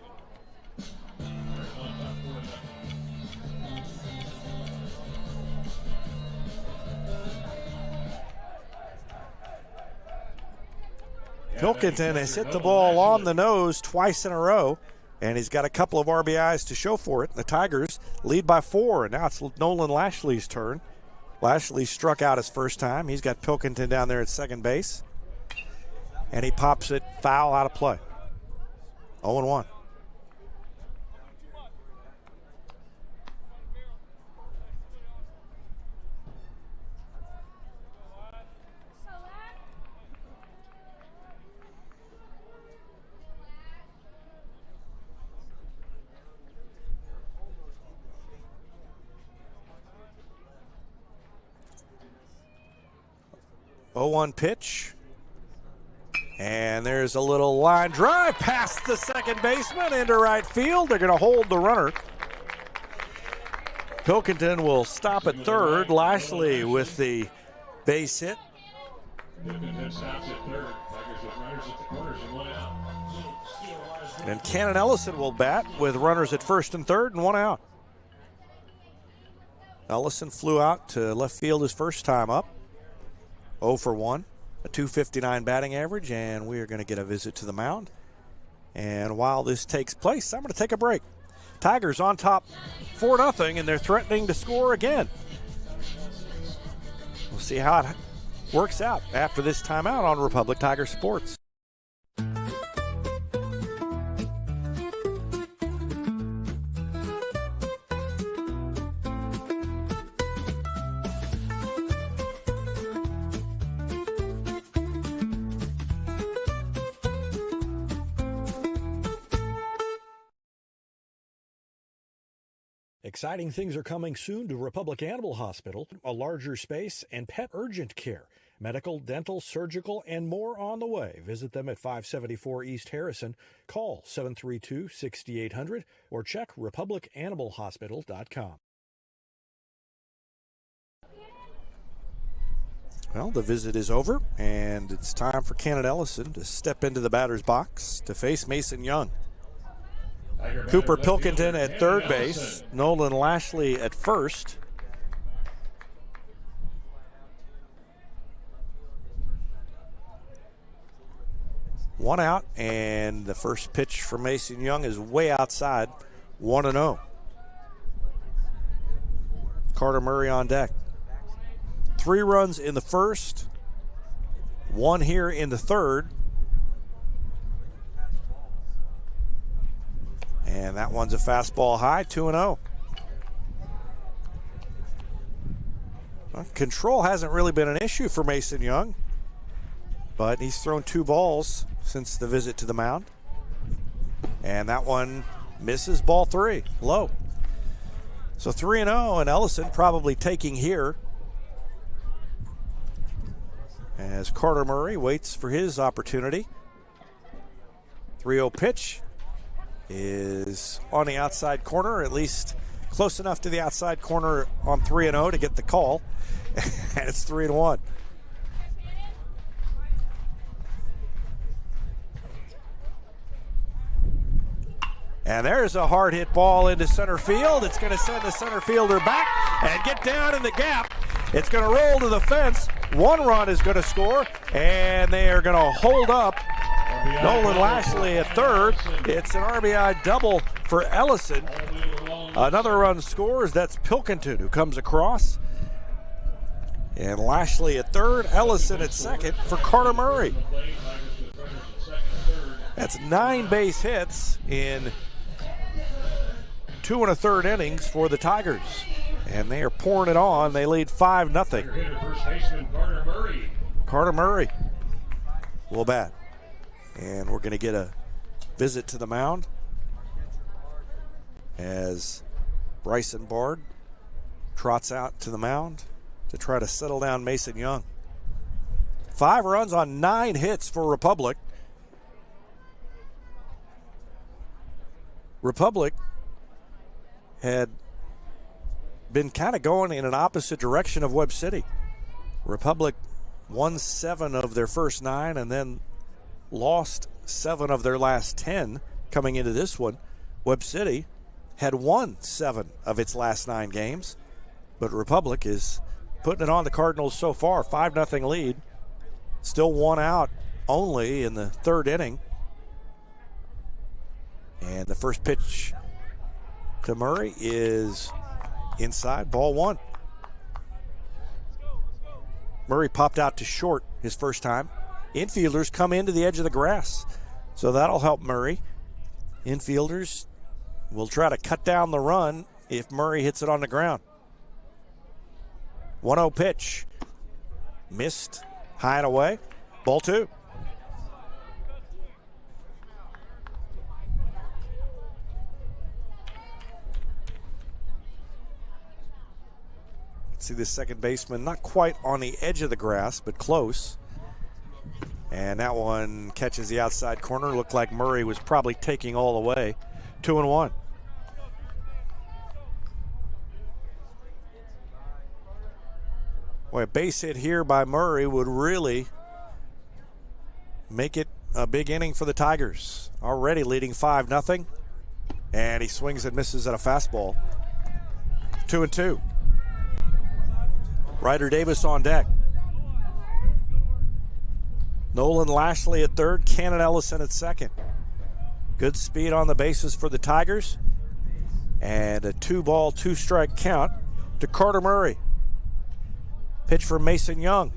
Pilkington has hit the ball on the nose twice in a row, and he's got a couple of RBIs to show for it. The Tigers lead by 4, and now it's Nolan Lashley's turn. Lashley struck out his first time. He's got Pilkington down there at second base, and he pops it foul out of play. 0-1. One pitch, and there's a little line drive past the second baseman into right field. They're going to hold the runner. Pilkington will stop at third. Lashley with the base hit. And Cannon Ellison will bat with runners at first and third and 1 out. Ellison flew out to left field his first time up. 0 for 1, a .259 batting average, and we are going to get a visit to the mound. And while this takes place, I'm going to take a break. Tigers on top 4-0, and they're threatening to score again. We'll see how it works out after this timeout on Republic Tiger Sports. Exciting things are coming soon to Republic Animal Hospital. A larger space and pet urgent care. Medical, dental, surgical, and more on the way. Visit them at 574 East Harrison. Call 732-6800 or check republicanimalhospital.com. Well, the visit is over, and it's time for Cannon Ellison to step into the batter's box to face Mason Young. Cooper Pilkington at third base, Nolan Lashley at first. One out, and the first pitch for Mason Young is way outside, 1-0. Carter Murray on deck. 3 runs in the first, 1 here in the third. And that one's a fastball high, 2-0. Well, control hasn't really been an issue for Mason Young, but he's thrown 2 balls since the visit to the mound. And that one misses, ball 3, low. So 3-0, and Ellison probably taking here as Carter Murray waits for his opportunity. 3-0 pitch is on the outside corner, at least close enough to the outside corner on 3-0 to get the call. And it's 3-1. And there's a hard hit ball into center field. It's going to send the center fielder back and get down in the gap. It's going to roll to the fence. 1 run is going to score, and they are going to hold up Nolan Lashley at third. It's an RBI double for Ellison. Another run scores. That's Pilkington who comes across. And Lashley at third, Ellison at second for Carter Murray. That's 9 base hits in 2 1/3 innings for the Tigers. And they are pouring it on. They lead 5-0. Carter Murray will bat. And we're going to get a visit to the mound as Bryson Bard trots out to the mound to try to settle down Mason Young. 5 runs on 9 hits for Republic. Republic had been kind of going in an opposite direction of Webb City. Republic won 7 of their first 9 and then lost 7 of their last 10 coming into this one. Webb City had won 7 of its last 9 games, but Republic is putting it on the Cardinals so far. 5-0 lead. Still 1 out only in the 3rd inning. And the first pitch to Murray is inside, ball 1. Murray popped out to short his first time. Infielders come into the edge of the grass, so that'll help Murray. Infielders will try to cut down the run if Murray hits it on the ground. 1-0 pitch. Missed, high and away. Ball 2. See the second baseman not quite on the edge of the grass, but close. And that one catches the outside corner. Looked like Murray was probably taking all the way. 2-1. Boy, a base hit here by Murray would really make it a big inning for the Tigers. Already leading 5-0. And he swings and misses at a fastball. 2-2. Ryder Davis on deck. Nolan Lashley at third, Cannon Ellison at second. Good speed on the bases for the Tigers. And a 2-ball, 2-strike count to Carter Murray. Pitch from Mason Young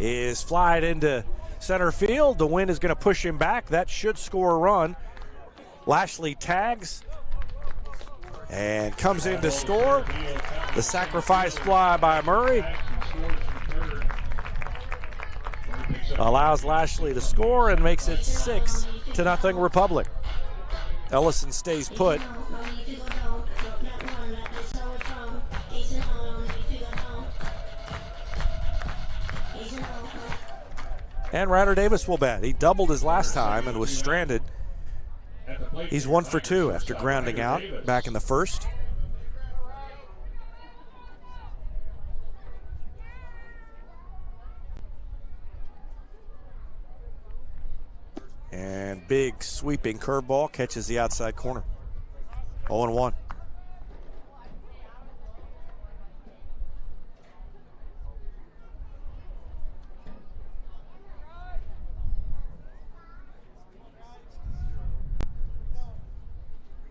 is flied into center field. The wind is going to push him back. That should score a run. Lashley tags and comes in to score. The sacrifice fly by Murray allows Lashley to score and makes it 6-0 Republic. Ellison stays put. And Ryder Davis will bat. He doubled his last time and was stranded. He's 1 for 2 after grounding out back in the first. And big sweeping curveball catches the outside corner. 0-1.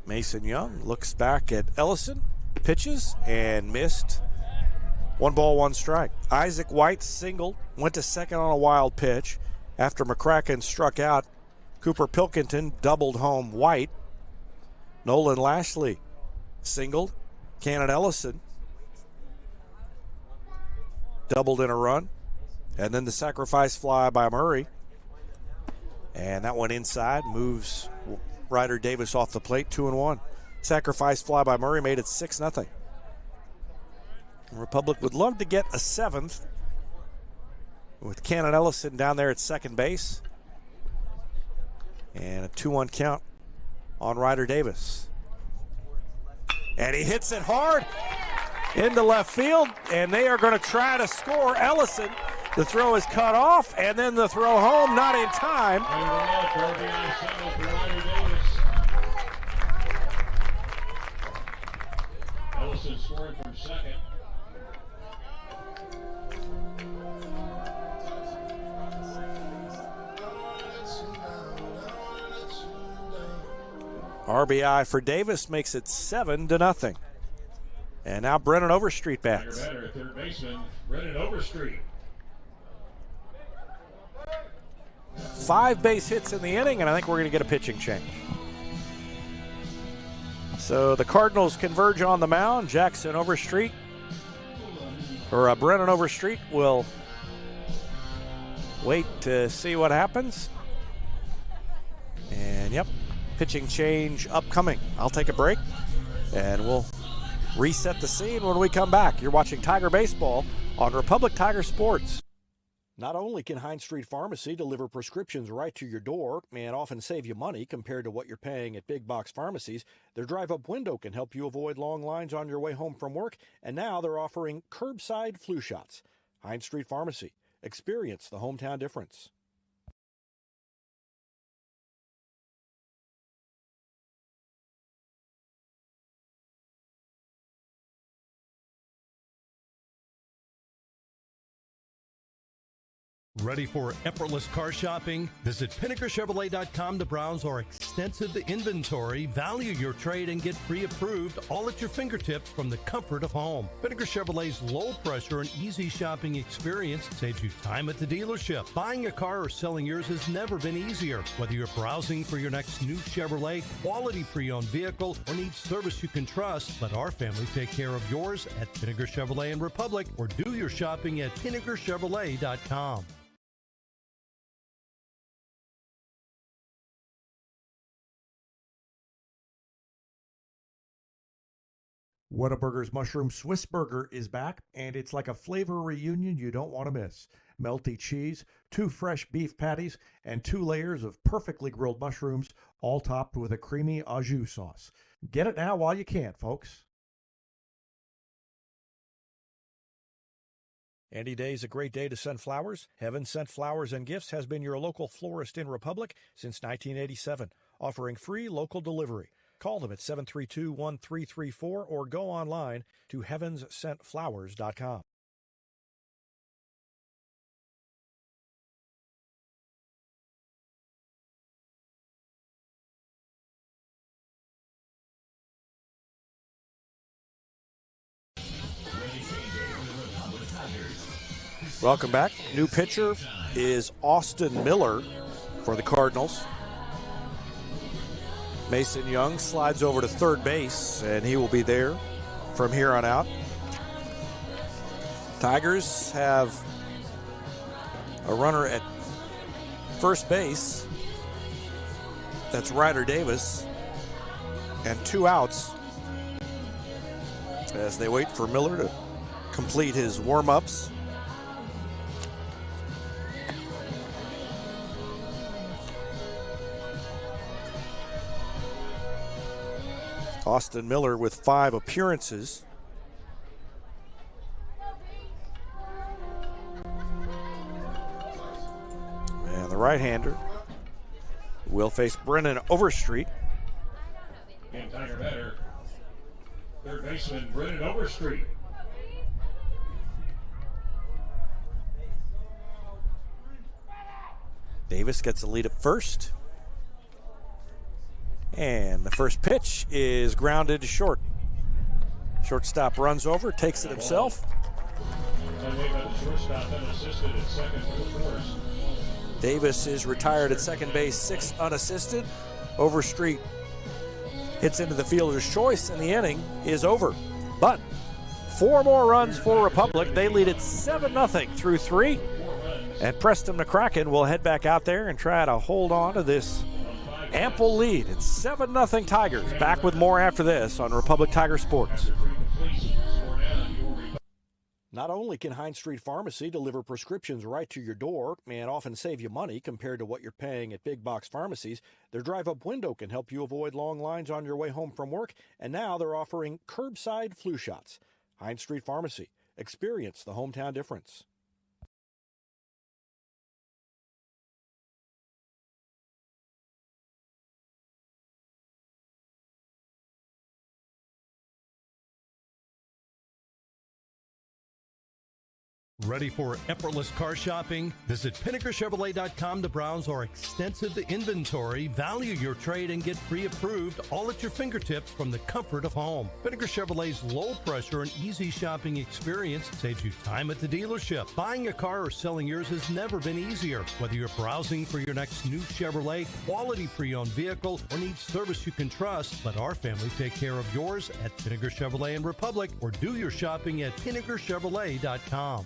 Mason Young looks back at Ellison, pitches and missed. 1-1 Isaac White singled, went to second on a wild pitch. After McCracken struck out, Cooper Pilkington doubled home White. Nolan Lashley singled. Cannon Ellison doubled in a run. And then the sacrifice fly by Murray. And that one inside moves Ryder Davis off the plate, 2-1. Sacrifice fly by Murray made it 6-0. Republic would love to get a 7th with Cannon Ellison down there at second base. And a 2-1 count on Ryder Davis. And he hits it hard into left field, and they are going to try to score. Ellison, the throw is cut off, and then the throw home, not in time. Ellison scoring from second. RBI for Davis makes it 7-0. And now Brennan Overstreet bats. Batter, third baseman, Brennan Overstreet. 5 base hits in the inning, and I think we're going to get a pitching change. So the Cardinals converge on the mound. Jackson Overstreet, or Brennan Overstreet, will wait to see what happens. And yep, pitching change upcoming. I'll take a break, and we'll reset the scene when we come back. You're watching Tiger Baseball on Republic Tiger Sports. Not only can Hines Street Pharmacy deliver prescriptions right to your door and often save you money compared to what you're paying at big box pharmacies, their drive-up window can help you avoid long lines on your way home from work, and now they're offering curbside flu shots. Hines Street Pharmacy. Experience the hometown difference. Ready for effortless car shopping? Visit PinnakerChevrolet.com to browse our extensive inventory, value your trade, and get pre-approved all at your fingertips from the comfort of home. Pinnaker Chevrolet's low-pressure and easy shopping experience saves you time at the dealership. Buying a car or selling yours has never been easier. Whether you're browsing for your next new Chevrolet, quality pre-owned vehicle, or need service you can trust, let our family take care of yours at Pinnaker Chevrolet in Republic, or do your shopping at PinnakerChevrolet.com. Whataburger's Mushroom Swiss Burger is back, and it's like a flavor reunion you don't want to miss. Melty cheese, 2 fresh beef patties, and 2 layers of perfectly grilled mushrooms, all topped with a creamy au jus sauce. Get it now while you can, folks. Any day is a great day to send flowers. Heaven Sent Flowers and Gifts has been your local florist in Republic since 1987, offering free local delivery. Call them at 732-1334 or go online to heavenssentflowers.com. Welcome back. New pitcher is Austin Miller for the Cardinals. Mason Young slides over to third base, and he will be there from here on out. Tigers have a runner at first base. That's Ryder Davis, and 2 outs as they wait for Miller to complete his warm-ups. Austin Miller with 5 appearances. And the right-hander will face Brennan Overstreet. And Tiger batter, third baseman Brennan Overstreet. Davis gets a lead at first. And the first pitch is grounded to short. Shortstop runs over, takes it himself. Davis is retired at second base, 6 unassisted. Overstreet hits into the fielder's choice, and the inning is over. But 4 more runs for Republic. They lead it 7-0 through 3. And Preston McCracken will head back out there and try to hold on to this ample lead. It's 7-0 Tigers. Back with more after this on Republic Tiger Sports. Not only can Hines Street Pharmacy deliver prescriptions right to your door and often save you money compared to what you're paying at big box pharmacies, their drive-up window can help you avoid long lines on your way home from work, and now they're offering curbside flu shots. Hines Street Pharmacy. Experience the hometown difference. Ready for effortless car shopping? Visit PinnakerChevrolet.com to browse our extensive inventory, value your trade, and get pre-approved all at your fingertips from the comfort of home. Pinnaker Chevrolet's low-pressure and easy shopping experience saves you time at the dealership. Buying a car or selling yours has never been easier. Whether you're browsing for your next new Chevrolet, quality pre-owned vehicle, or need service you can trust, let our family take care of yours at Pinnaker Chevrolet in Republic, or do your shopping at PinnakerChevrolet.com.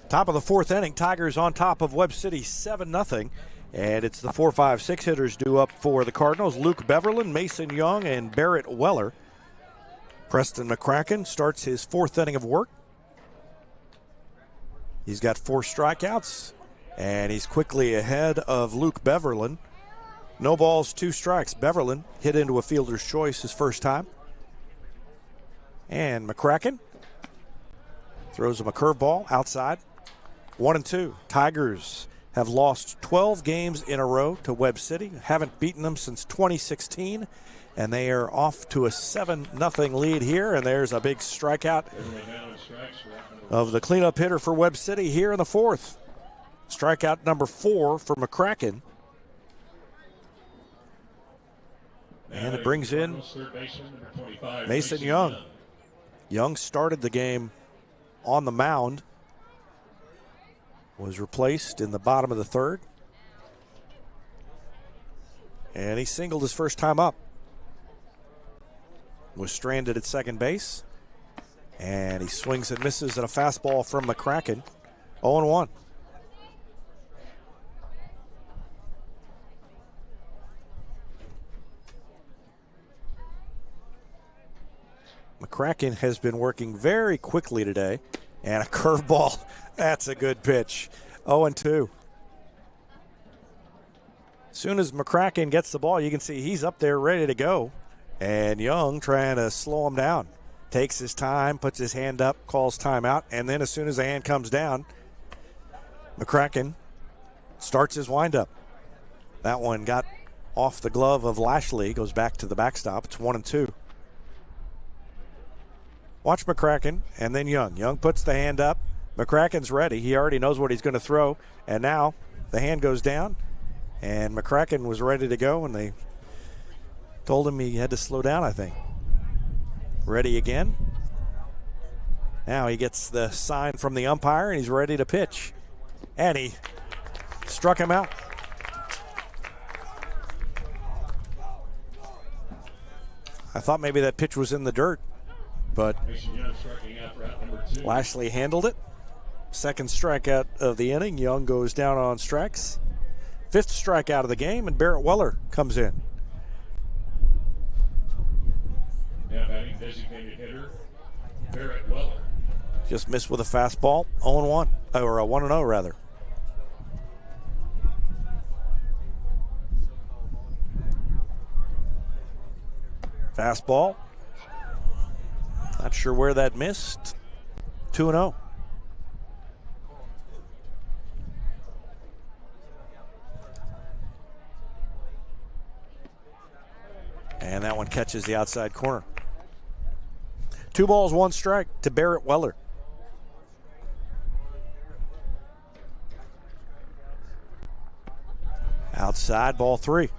Top of the fourth inning, Tigers on top of Webb City 7-0. And it's the 4, 5, 6 hitters due up for the Cardinals. Luke Beverland, Mason Young, and Barrett Weller. Preston McCracken starts his fourth inning of work. He's got 4 strikeouts, and he's quickly ahead of Luke Beverland. No balls, 2 strikes. Beverland hit into a fielder's choice his first time. And McCracken throws him a curveball outside. 1-2. Tigers have lost 12 games in a row to Webb City. Haven't beaten them since 2016. And they are off to a 7-0 lead here. And there's a big strikeout of the cleanup hitter for Webb City here in the fourth. Strikeout number 4 for McCracken. And it brings in Mason Young. Young started the game on the mound. Was replaced in the bottom of the third. And he singled his first time up. Was stranded at second base. And he swings and misses at a fastball from McCracken. 0-1. McCracken has been working very quickly today. And a curveball. That's a good pitch. 0-2. As soon as McCracken gets the ball, you can see he's up there ready to go. And Young trying to slow him down. Takes his time, puts his hand up, calls timeout. And then as soon as the hand comes down, McCracken starts his windup. That one got off the glove of Lashley. Goes back to the backstop. It's 1-2. Watch McCracken and then Young. Young puts the hand up. McCracken's ready. He already knows what he's going to throw. And now the hand goes down. And McCracken was ready to go. And they told him he had to slow down, I think. Ready again. Now he gets the sign from the umpire and he's ready to pitch. And he struck him out. I thought maybe that pitch was in the dirt. But Lashley handled it. Second strikeout of the inning. Young goes down on strikes. 5th strikeout of the game, and Barrett Weller comes in. Now batting designated hitter, Barrett Weller. Just missed with a fastball. 0-1, or a 1-0 rather. Fastball. Not sure where that missed. 2-0. And that one catches the outside corner. 2 balls, 1 strike to Barrett Weller. Outside, ball 3.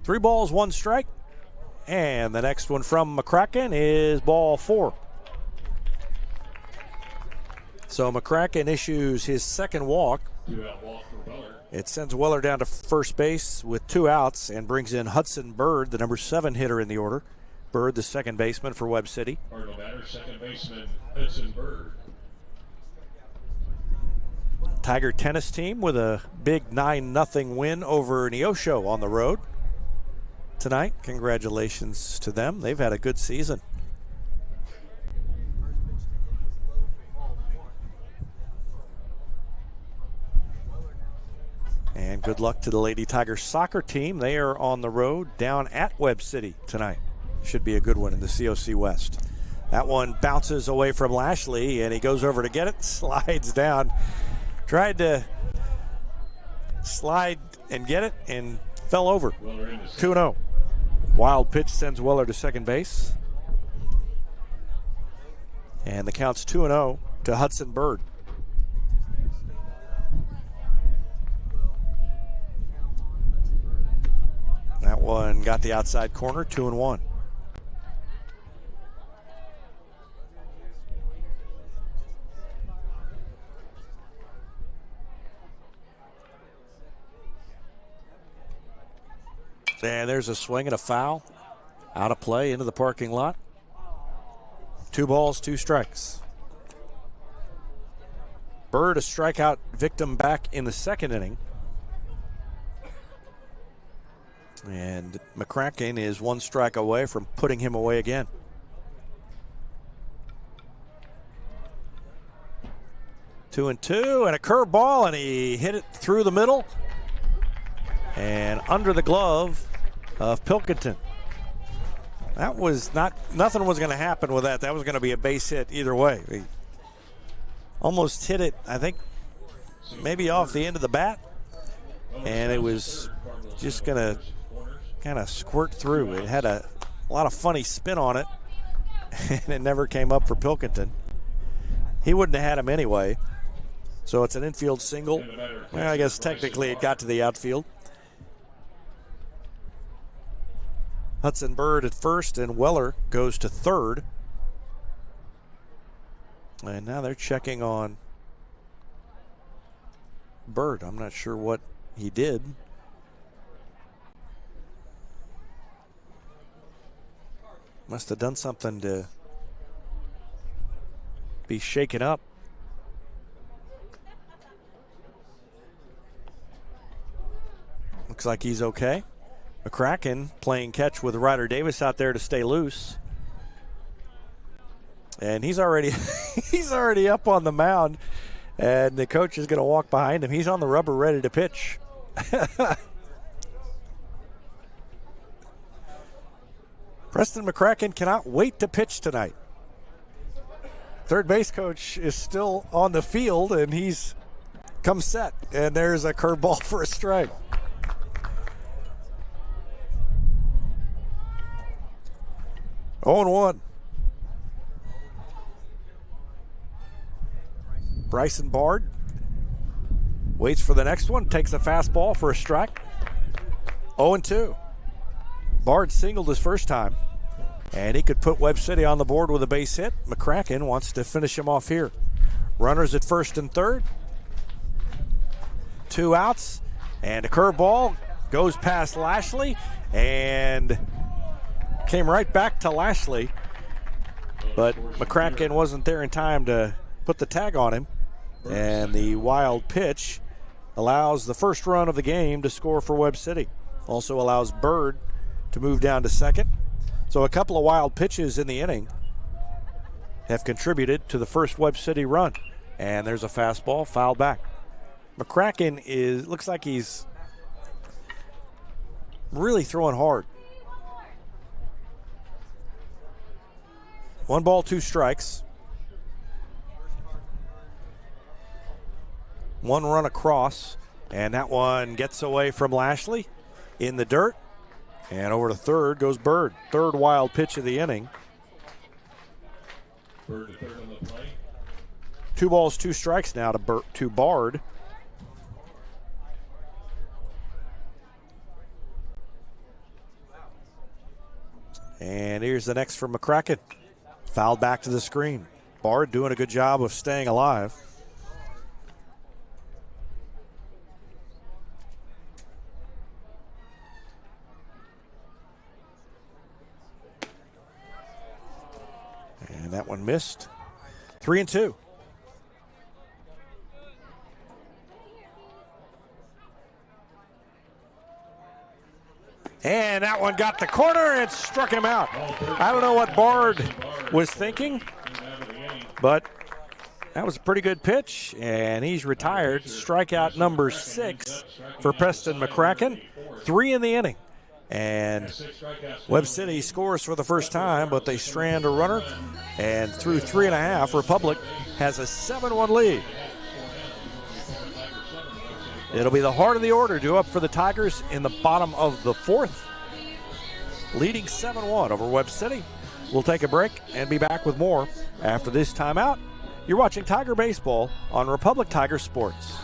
Three balls, 1 strike. And the next one from McCracken is ball 4. So McCracken issues his second walk. 2-out walk for Weller. It sends Weller down to first base with 2 outs and brings in Hudson Bird, the number 7 hitter in the order. Bird, the second baseman for Webb City. Cardinal batter, second baseman Hudson Bird. Tiger tennis team with a big 9-0 win over Neosho on the road tonight. Congratulations to them. They've had a good season. And good luck to the Lady Tigers soccer team. They are on the road down at Webb City tonight. Should be a good one in the COC West. That one bounces away from Lashley, and he goes over to get it, slides down. Tried to slide and get it, and fell over. 2-0. Wild pitch sends Weller to second base. And the count's 2-0 to Hudson Bird. That one got the outside corner, 2-1. And there's a swing and a foul. Out of play into the parking lot. 2 balls, 2 strikes. Bird, a strikeout victim back in the second inning. And McCracken is 1 strike away from putting him away again. Two and a curveball, and he hit it through the middle and under the glove of Pilkington. That was nothing was going to happen with that. That was going to be a base hit either way. He almost hit it, I think, maybe off the end of the bat, and it was just going to kind of squirt through. It had a lot of funny spin on it, and it never came up for Pilkington. He wouldn't have had him anyway. So it's an infield single. Well, I guess technically it got to the outfield. Hudson Bird at first, and Weller goes to third. And now they're checking on Bird. I'm not sure what he did. Must have done something to be shaken up. Looks like he's okay. McCracken playing catch with Ryder Davis out there to stay loose. And he's already up on the mound, and the coach is going to walk behind him. He's on the rubber ready to pitch. Preston McCracken cannot wait to pitch tonight. Third base coach is still on the field, and he's come set. And there's a curveball for a strike. Oh, 0-1. Bryson Bard waits for the next one, takes a fastball for a strike. 0-2. Bard singled his first time, and he could put Webb City on the board with a base hit. McCracken wants to finish him off here. Runners at first and third. 2 outs, and a curveball goes past Lashley and came right back to Lashley, but McCracken wasn't there in time to put the tag on him, and the wild pitch allows the first run of the game to score for Webb City. Also allows Bird to move down to second. So a couple of wild pitches in the inning have contributed to the first Webb City run. And there's a fastball fouled back. McCracken looks like he's really throwing hard. 1 ball, 2 strikes. 1 run across, and that one gets away from Lashley in the dirt. And over to third goes Bird. Third wild pitch of the inning. Bird to third on the play. 2 balls, 2 strikes now to Bard. And here's the next for McCracken. Fouled back to the screen. Bard doing a good job of staying alive. And that one missed. 3-2. And that one got the corner and struck him out. I don't know what Bard was thinking, but That was a pretty good pitch, and he's retired. Strikeout number 6 for Preston McCracken. 3 in the inning. And Webb City scores for the first time, but they strand a runner. And through 3.5, Republic has a 7-1 lead. It'll be the heart of the order due up for the Tigers in the bottom of the 4th. Leading 7-1 over Webb City. We'll take a break and be back with more after this timeout. You're watching Tiger Baseball on Republic Tiger Sports.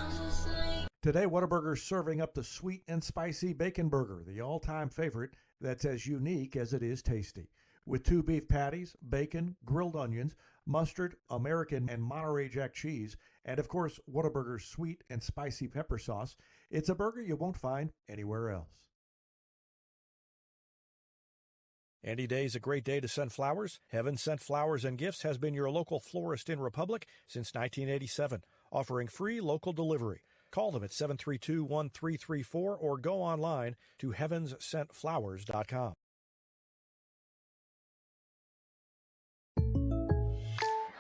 Today, Whataburger's serving up the sweet and spicy bacon burger, the all-time favorite that's as unique as it is tasty. With 2 beef patties, bacon, grilled onions, mustard, American and Monterey Jack cheese, and of course, Whataburger's sweet and spicy pepper sauce, it's a burger you won't find anywhere else. Any day's a great day to send flowers. Heaven Sent Flowers and Gifts has been your local florist in Republic since 1987, offering free local delivery. Call them at 732-1334 or go online to heavenssentflowers.com.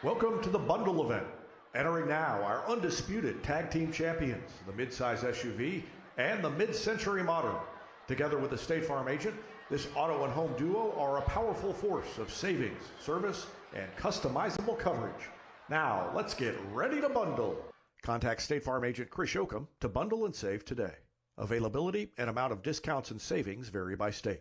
Welcome to the bundle event. Entering now our undisputed tag team champions, the midsize SUV and the mid-century modern. Together with the State Farm agent, this auto and home duo are a powerful force of savings, service, and customizable coverage. Now, let's get ready to bundle. Contact State Farm agent Chris Yoakum to bundle and save today. Availability and amount of discounts and savings vary by state.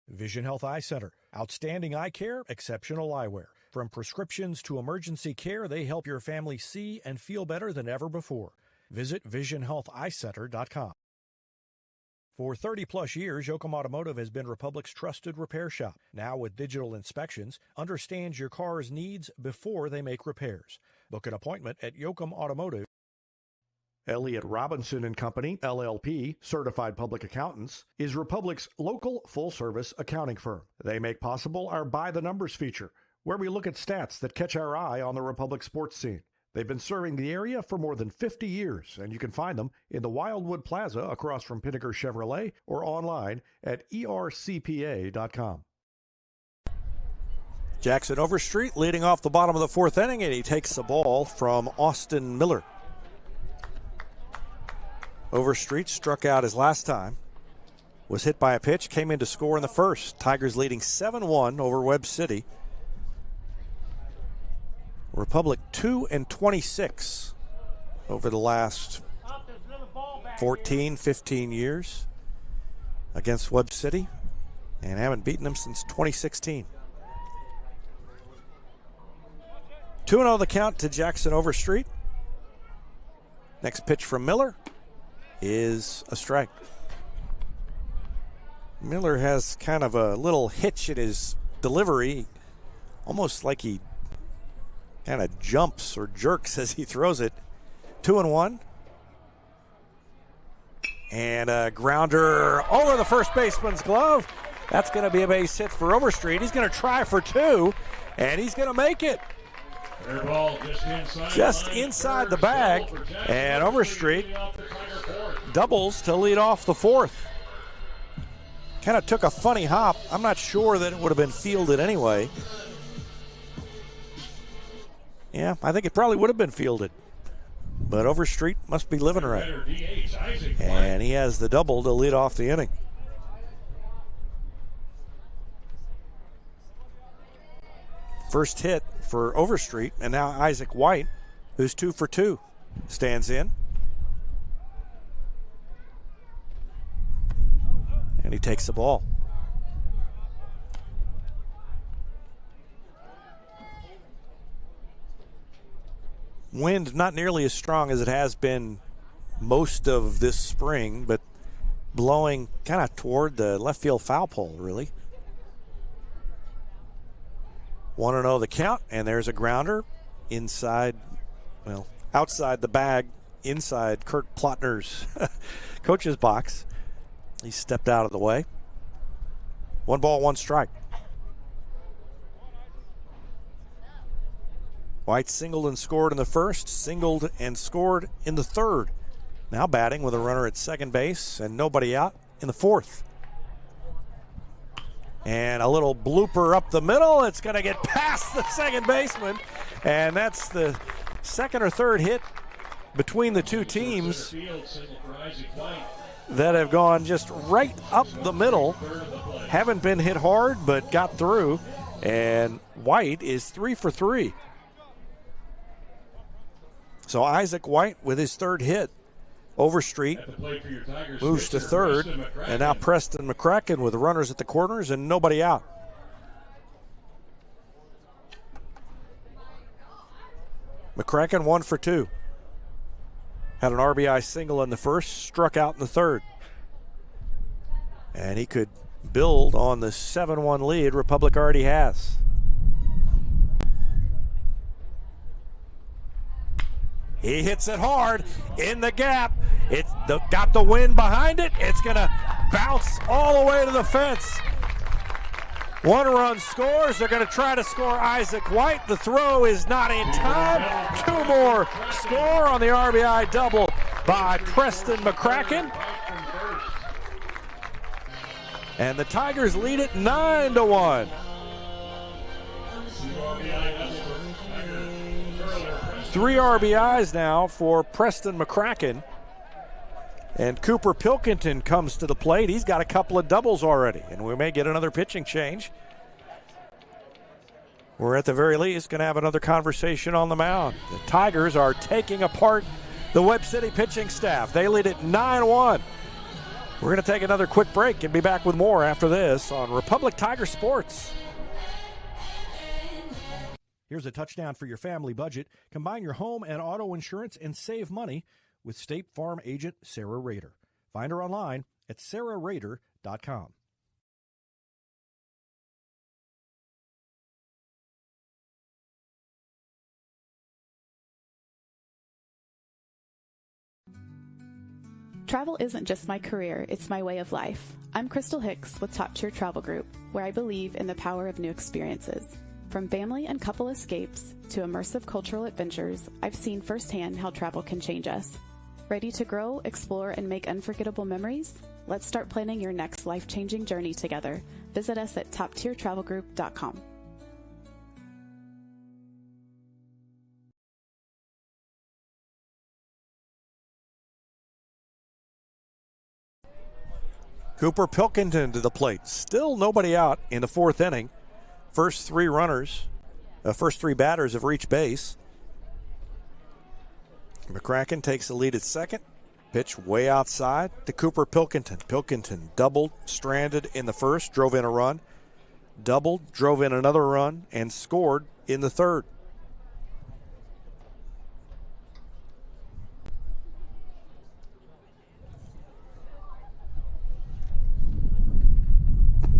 Vision Health Eye Center. Outstanding eye care, exceptional eyewear. From prescriptions to emergency care, they help your family see and feel better than ever before. Visit visionhealtheyecenter.com. For 30-plus years, Yoakum Automotive has been Republic's trusted repair shop. Now with digital inspections, understands your car's needs before they make repairs. Book an appointment at Yoakum Automotive. Elliott Robinson and Company, LLP, Certified Public Accountants, is Republic's local full-service accounting firm. They make possible our By the Numbers feature, where we look at stats that catch our eye on the Republic sports scene. They've been serving the area for more than 50 years, and you can find them in the Wildwood Plaza across from Pinnaker Chevrolet or online at ercpa.com. Jackson Overstreet leading off the bottom of the 4th inning, and he takes the ball from Austin Miller. Overstreet struck out his last time, was hit by a pitch, came in to score in the 1st. Tigers leading 7-1 over Webb City. Republic 2-26 over the last 14, 15 years against Webb City, and haven't beaten them since 2016. 2-0 the count to Jackson Overstreet. Next pitch from Miller is a strike. Miller has kind of a little hitch in his delivery, almost like he kind of jumps or jerks as he throws it. 2-1. And a grounder over the first baseman's glove. That's going to be a base hit for Overstreet. He's going to try for 2, and he's going to make it. Just inside the bag, and Overstreet doubles to lead off the 4th. Kind of took a funny hop. I'm not sure that it would have been fielded anyway. Yeah, I think it probably would have been fielded. But Overstreet must be living right. And he has the double to lead off the inning. First hit for Overstreet, and now Isaac White, who's 2 for 2, stands in. And he takes the ball. Wind not nearly as strong as it has been most of this spring, but blowing kind of toward the left field foul pole, really. 1-0 the count, and there's a grounder inside, well, outside the bag, inside Kurt Plotner's coach's box. He stepped out of the way. 1 ball, 1 strike. White singled and scored in the 1st, singled and scored in the 3rd. Now batting with a runner at second base and nobody out in the 4th. And a little blooper up the middle. It's going to get past the second baseman. And that's the second or third hit between the two teams that have gone just right up the middle. Haven't been hit hard, but got through. And White is 3 for 3. So Isaac White with his third hit. Overstreet moves to third, and now Preston McCracken with runners at the corners and nobody out. McCracken 1 for 2. Had an RBI single in the first, struck out in the third. And he could build on the 7-1 lead Republic already has. He hits it hard in the gap. It's got the wind behind it. It's going to bounce all the way to the fence. 1 run scores. They're going to try to score Isaac White. The throw is not in time. 2 more score on the RBI double by Preston McCracken. And the Tigers lead it 9-1. 3 RBIs now for Preston McCracken. And Cooper Pilkington comes to the plate. He's got a couple of doubles already, and we may get another pitching change. We're at the very least going to have another conversation on the mound. The Tigers are taking apart the Webb City pitching staff. They lead it 9-1. We're going to take another quick break and be back with more after this on Republic Tiger Sports. Here's a touchdown for your family budget. Combine your home and auto insurance and save money with State Farm agent Sarah Rader. Find her online at sarahrader.com. Travel isn't just my career, it's my way of life. I'm Crystal Hicks with Top Tier Travel Group, where I believe in the power of new experiences. From family and couple escapes to immersive cultural adventures, I've seen firsthand how travel can change us. Ready to grow, explore, and make unforgettable memories? Let's start planning your next life-changing journey together. Visit us at toptiertravelgroup.com. Cooper Pilkington to the plate. Still nobody out in the 4th inning. First 3 batters have reached base. McCracken takes the lead at second. Pitch way outside to Cooper Pilkington. Pilkington doubled, stranded in the first, drove in a run. Doubled, drove in another run, and scored in the third.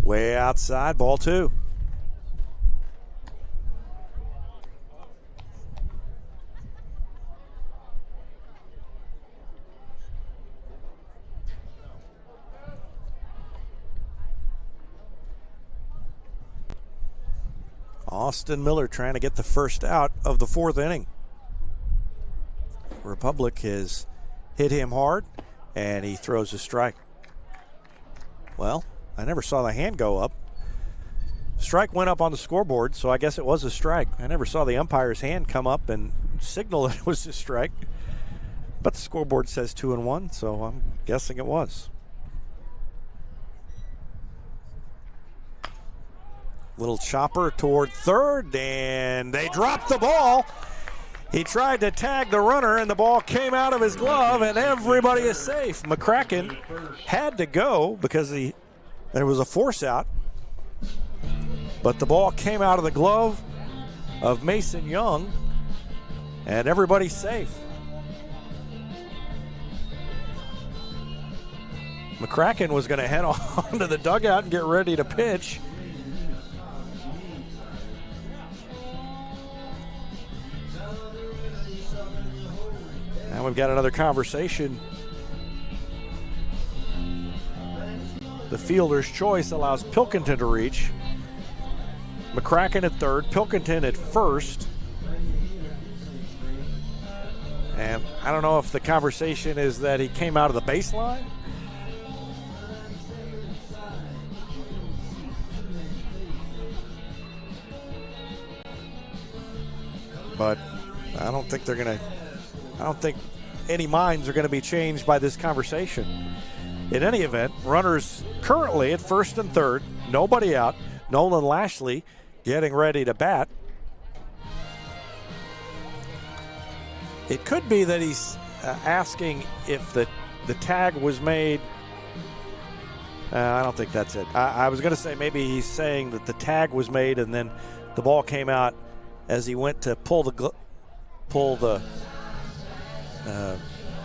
Way outside, ball 2. Austin Miller trying to get the first out of the 4th inning. Republic has hit him hard, and he throws a strike. Well, I never saw the hand go up. Strike went up on the scoreboard, so I guess it was a strike. I never saw the umpire's hand come up and signal that it was a strike. But the scoreboard says 2-1, so I'm guessing it was. Little chopper toward third, and they dropped the ball. He tried to tag the runner, and the ball came out of his glove, and everybody is safe. McCracken had to go because there was a force out, but the ball came out of the glove of Mason Young, and everybody's safe. McCracken was going to head on to the dugout and get ready to pitch. Now we've got another conversation. The fielder's choice allows Pilkington to reach. McCracken at third, Pilkington at first. And I don't know if the conversation is that he came out of the baseline. but I don't think any minds are going to be changed by this conversation. In any event, runners currently at first and third, nobody out. Nolan Lashley getting ready to bat. It could be that he's asking if the tag was made. I don't think that's it. I was going to say maybe he's saying that the tag was made and then the ball came out as he went to pull the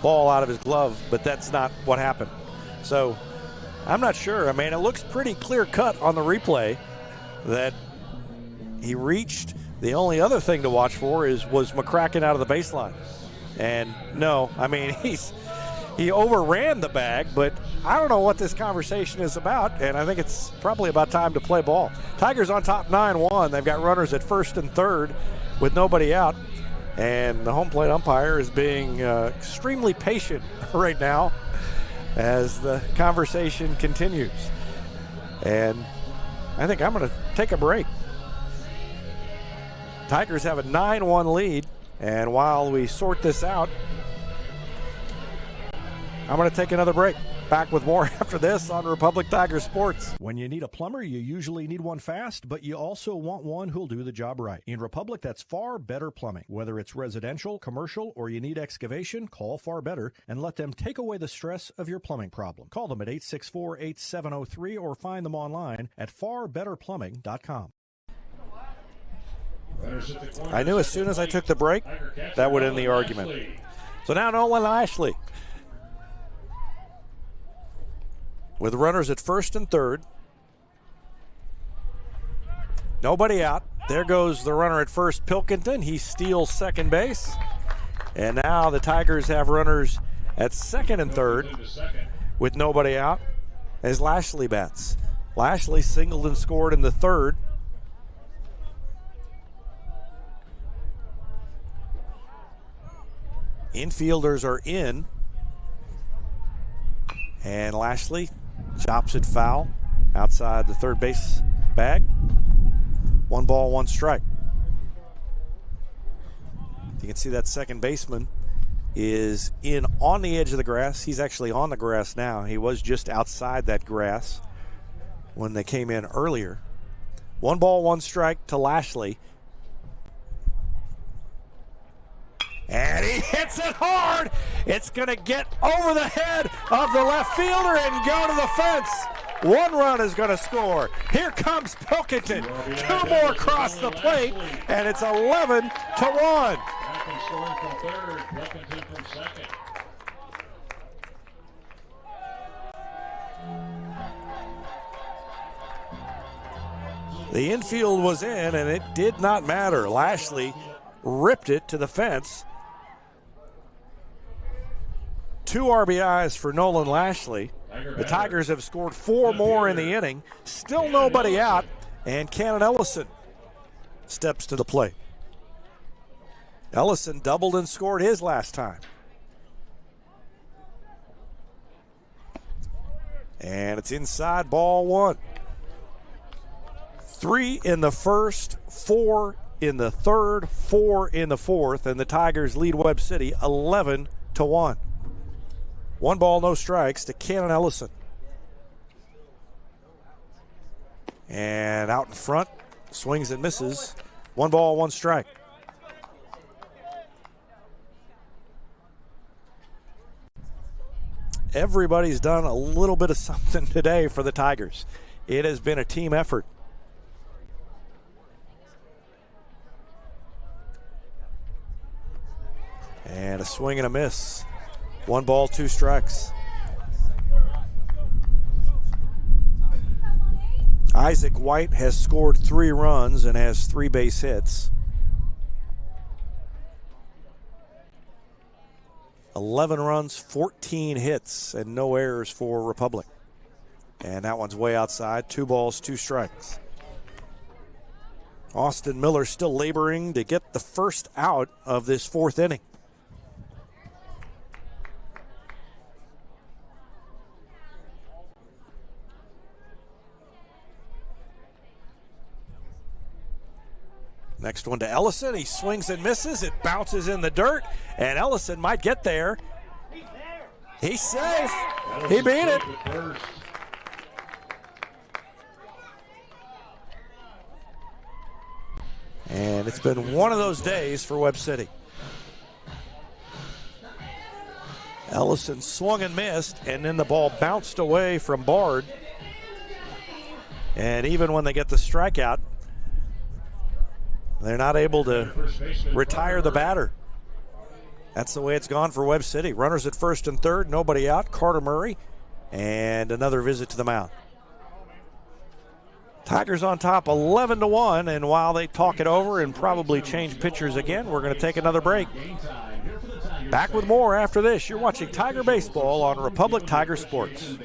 ball out of his glove, but that's not what happened. So I'm not sure. I mean, it looks pretty clear cut on the replay that he reached. The only other thing to watch for was McCracken out of the baseline. And no, I mean, he overran the bag, but I don't know what this conversation is about, and I think it's probably about time to play ball. Tigers on top 9-1. They've got runners at first and third with nobody out, and the home plate umpire is being extremely patient right now as the conversation continues. And I think I'm going to take a break. Tigers have a 9-1 lead, and while we sort this out, I'm going to take another break. Back with more after this on Republic Tiger Sports. When you need a plumber, you usually need one fast, but you also want one who'll do the job right. In Republic, that's Far Better Plumbing. Whether it's residential, commercial, or you need excavation, call Far Better and let them take away the stress of your plumbing problem. Call them at 864-8703 or find them online at farbetterplumbing.com. I knew as soon as I took the break, that would end the argument. So now Nolan Lashley, with runners at first and third. Nobody out. There goes the runner at first, Pilkington. He steals second base. And now the Tigers have runners at second and third with nobody out as Lashley bats. Lashley singled and scored in the third. Infielders are in. And Lashley chops it foul outside the third base bag. 1 ball, 1 strike. You can see that second baseman is in on the edge of the grass. He's actually on the grass now. He was just outside that grass when they came in earlier. 1 ball, 1 strike to Lashley. And he hits it hard. It's going to get over the head of the left fielder and go to the fence. 1 run is going to score. Here comes Pilkington. 2 more across the plate, and it's 11-1. Back scoring from third, Pilkington from second. The infield was in, and it did not matter. Lashley ripped it to the fence. 2 RBIs for Nolan Lashley. The Tigers have scored 4 more in the inning. Still nobody out, and Cannon Ellison steps to the plate. Ellison doubled and scored his last time. And it's inside, ball 1. 3 in the first, 4 in the third, 4 in the fourth, and the Tigers lead Webb City 11-1. 1 ball, no strikes to Cannon Ellison. And out in front, swings and misses. 1 ball, 1 strike. Everybody's done a little bit of something today for the Tigers. It has been a team effort. And a swing and a miss. 1 ball, 2 strikes. Isaac White has scored 3 runs and has 3 base hits. 11 runs, 14 hits, and no errors for Republic. And that one's way outside. 2 balls, 2 strikes. Austin Miller still laboring to get the first out of this 4th inning. Next one to Ellison. He swings and misses. It bounces in the dirt, and Ellison might get there. He's safe. He beat it. And it's been one of those days for Webb City. Ellison swung and missed, and then the ball bounced away from Bard. And even when they get the strikeout, they're not able to retire the batter. That's the way it's gone for Webb City. Runners at first and third, nobody out. Carter Murray, and another visit to the mound. Tigers on top 11-1, and while they talk it over and probably change pitchers again, we're going to take another break. Back with more after this. You're watching Tiger Baseball on Republic Tiger Sports.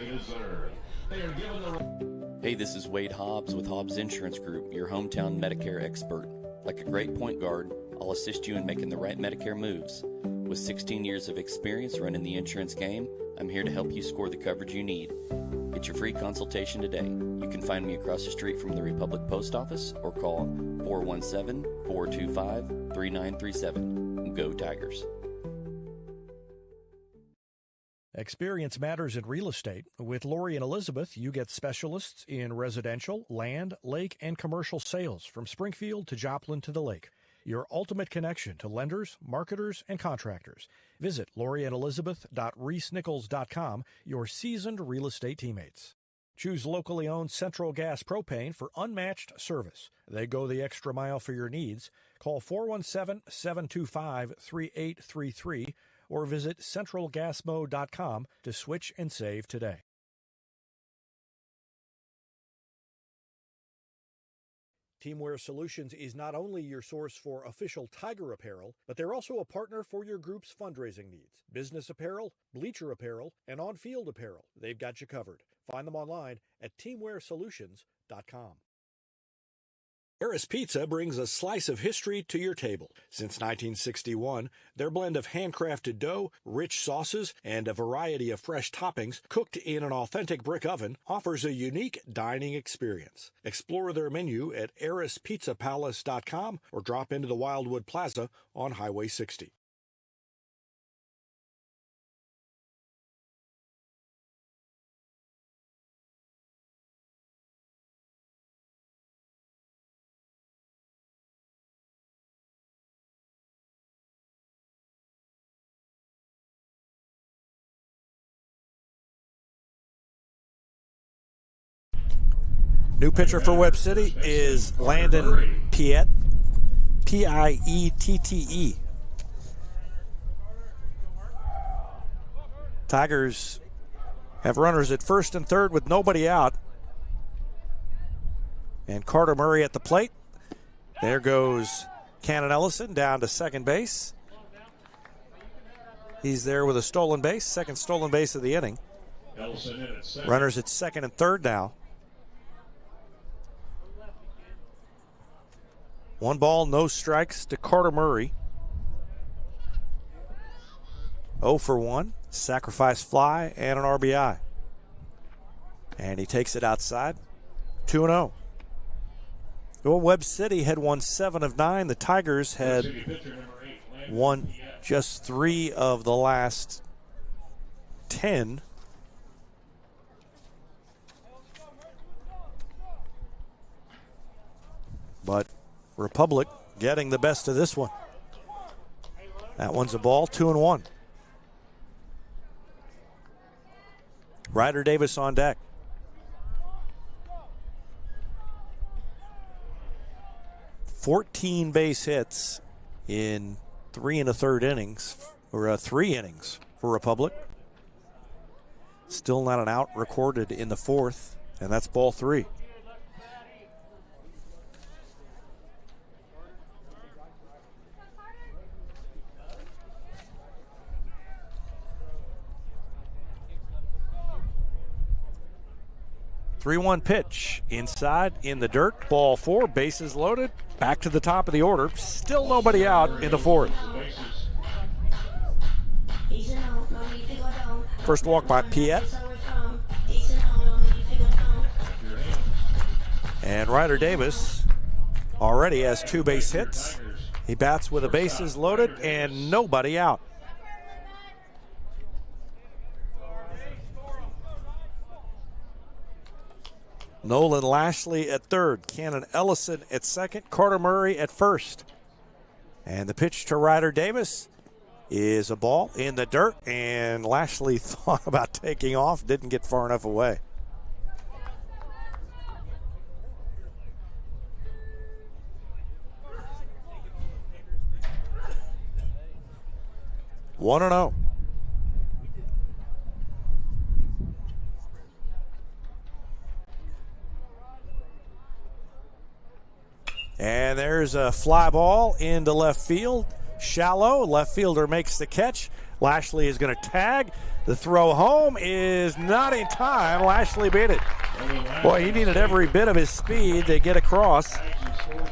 Hey, this is Wade Hobbs with Hobbs Insurance Group, your hometown Medicare expert. Like a great point guard, I'll assist you in making the right Medicare moves. With 16 years of experience running the insurance game, I'm here to help you score the coverage you need. Get your free consultation today. You can find me across the street from the Republic Post Office or call 417-425-3937. Go Tigers. Experience matters in real estate. With Lori and Elizabeth, you get specialists in residential, land, lake, and commercial sales from Springfield to Joplin to the lake. Your ultimate connection to lenders, marketers, and contractors. Visit loriandelizabeth.reesnichols.com, your seasoned real estate teammates. Choose locally owned Central Gas Propane for unmatched service. They go the extra mile for your needs. Call 417-725-3833 or visit centralgasmo.com to switch and save today. Teamwear Solutions is not only your source for official Tiger apparel, but they're also a partner for your group's fundraising needs. Business apparel, bleacher apparel, and on-field apparel. They've got you covered. Find them online at teamwearsolutions.com. Harris Pizza brings a slice of history to your table. Since 1961, their blend of handcrafted dough, rich sauces, and a variety of fresh toppings cooked in an authentic brick oven offers a unique dining experience. Explore their menu at harrispizzapalace.com or drop into the Wildwood Plaza on Highway 60. New pitcher for Webb City is Landon Piette, Piette. Tigers have runners at first and third with nobody out. And Carter Murray at the plate. There goes Cannon Ellison down to second base. He's there with a stolen base, second stolen base of the inning. Runners at second and third now. 1 ball, no strikes to Carter Murray. 0 for 1, sacrifice fly, and an RBI. And he takes it outside, 2-0. Well, Webb City had won 7 of 9. The Tigers had won just 3 of the last 10. But Republic getting the best of this one. That one's a ball, 2-1. Ryder Davis on deck. "14 base hits in 3 1/3 innings, or 3 innings for Republic. Still not an out recorded in the 4th, and that's ball 3. "3-1 pitch inside in the dirt, ball 4, bases loaded, back to the top of the order. Still nobody out in the 4th. First walk by Piette. And Ryder Davis already has 2 base hits. He bats with the bases loaded and nobody out. Nolan Lashley at third, Cannon Ellison at second, Carter Murray at first. And the pitch to Ryder Davis is a ball in the dirt, and Lashley thought about taking off, didn't get far enough away. One and 0. And there's a fly ball into left field. Shallow. Left fielder makes the catch. Lashley is going to tag. The throw home is not in time. Lashley beat it. Boy, he needed every bit of his speed to get across.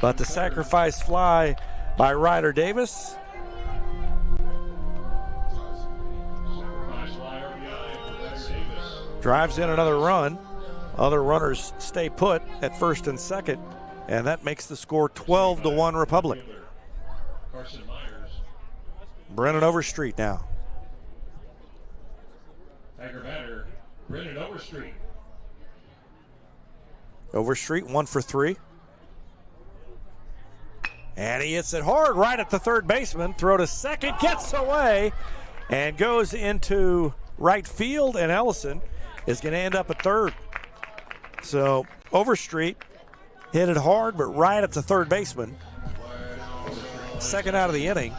But the sacrifice fly by Ryder Davis. Drives in another run. Other runners stay put at first and second. And that makes the score 12-1 Republic. Brennan Overstreet now. Tiger batter, Brennan Overstreet. Overstreet 1 for 3. And he hits it hard right at the third baseman. Throw to second, gets away, and goes into right field. And Ellison is going to end up at third. So Overstreet hit it hard, but right at the third baseman. Second out of the inning.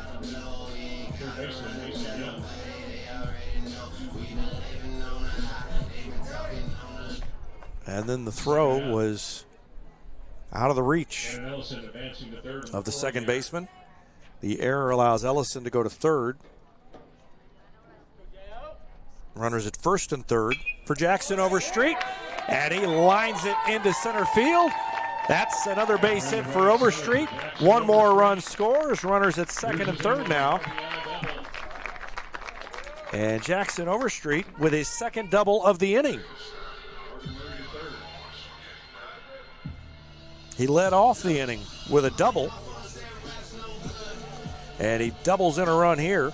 And then the throw was out of the reach of the second baseman. The error allows Ellison to go to third. Runners at first and third for Jackson Overstreet. And he lines it into center field. That's another base hit for Overstreet. One more run scores. Runners at second and third now. And Jackson Overstreet with his second double of the inning. He led off the inning with a double. And he doubles in a run here.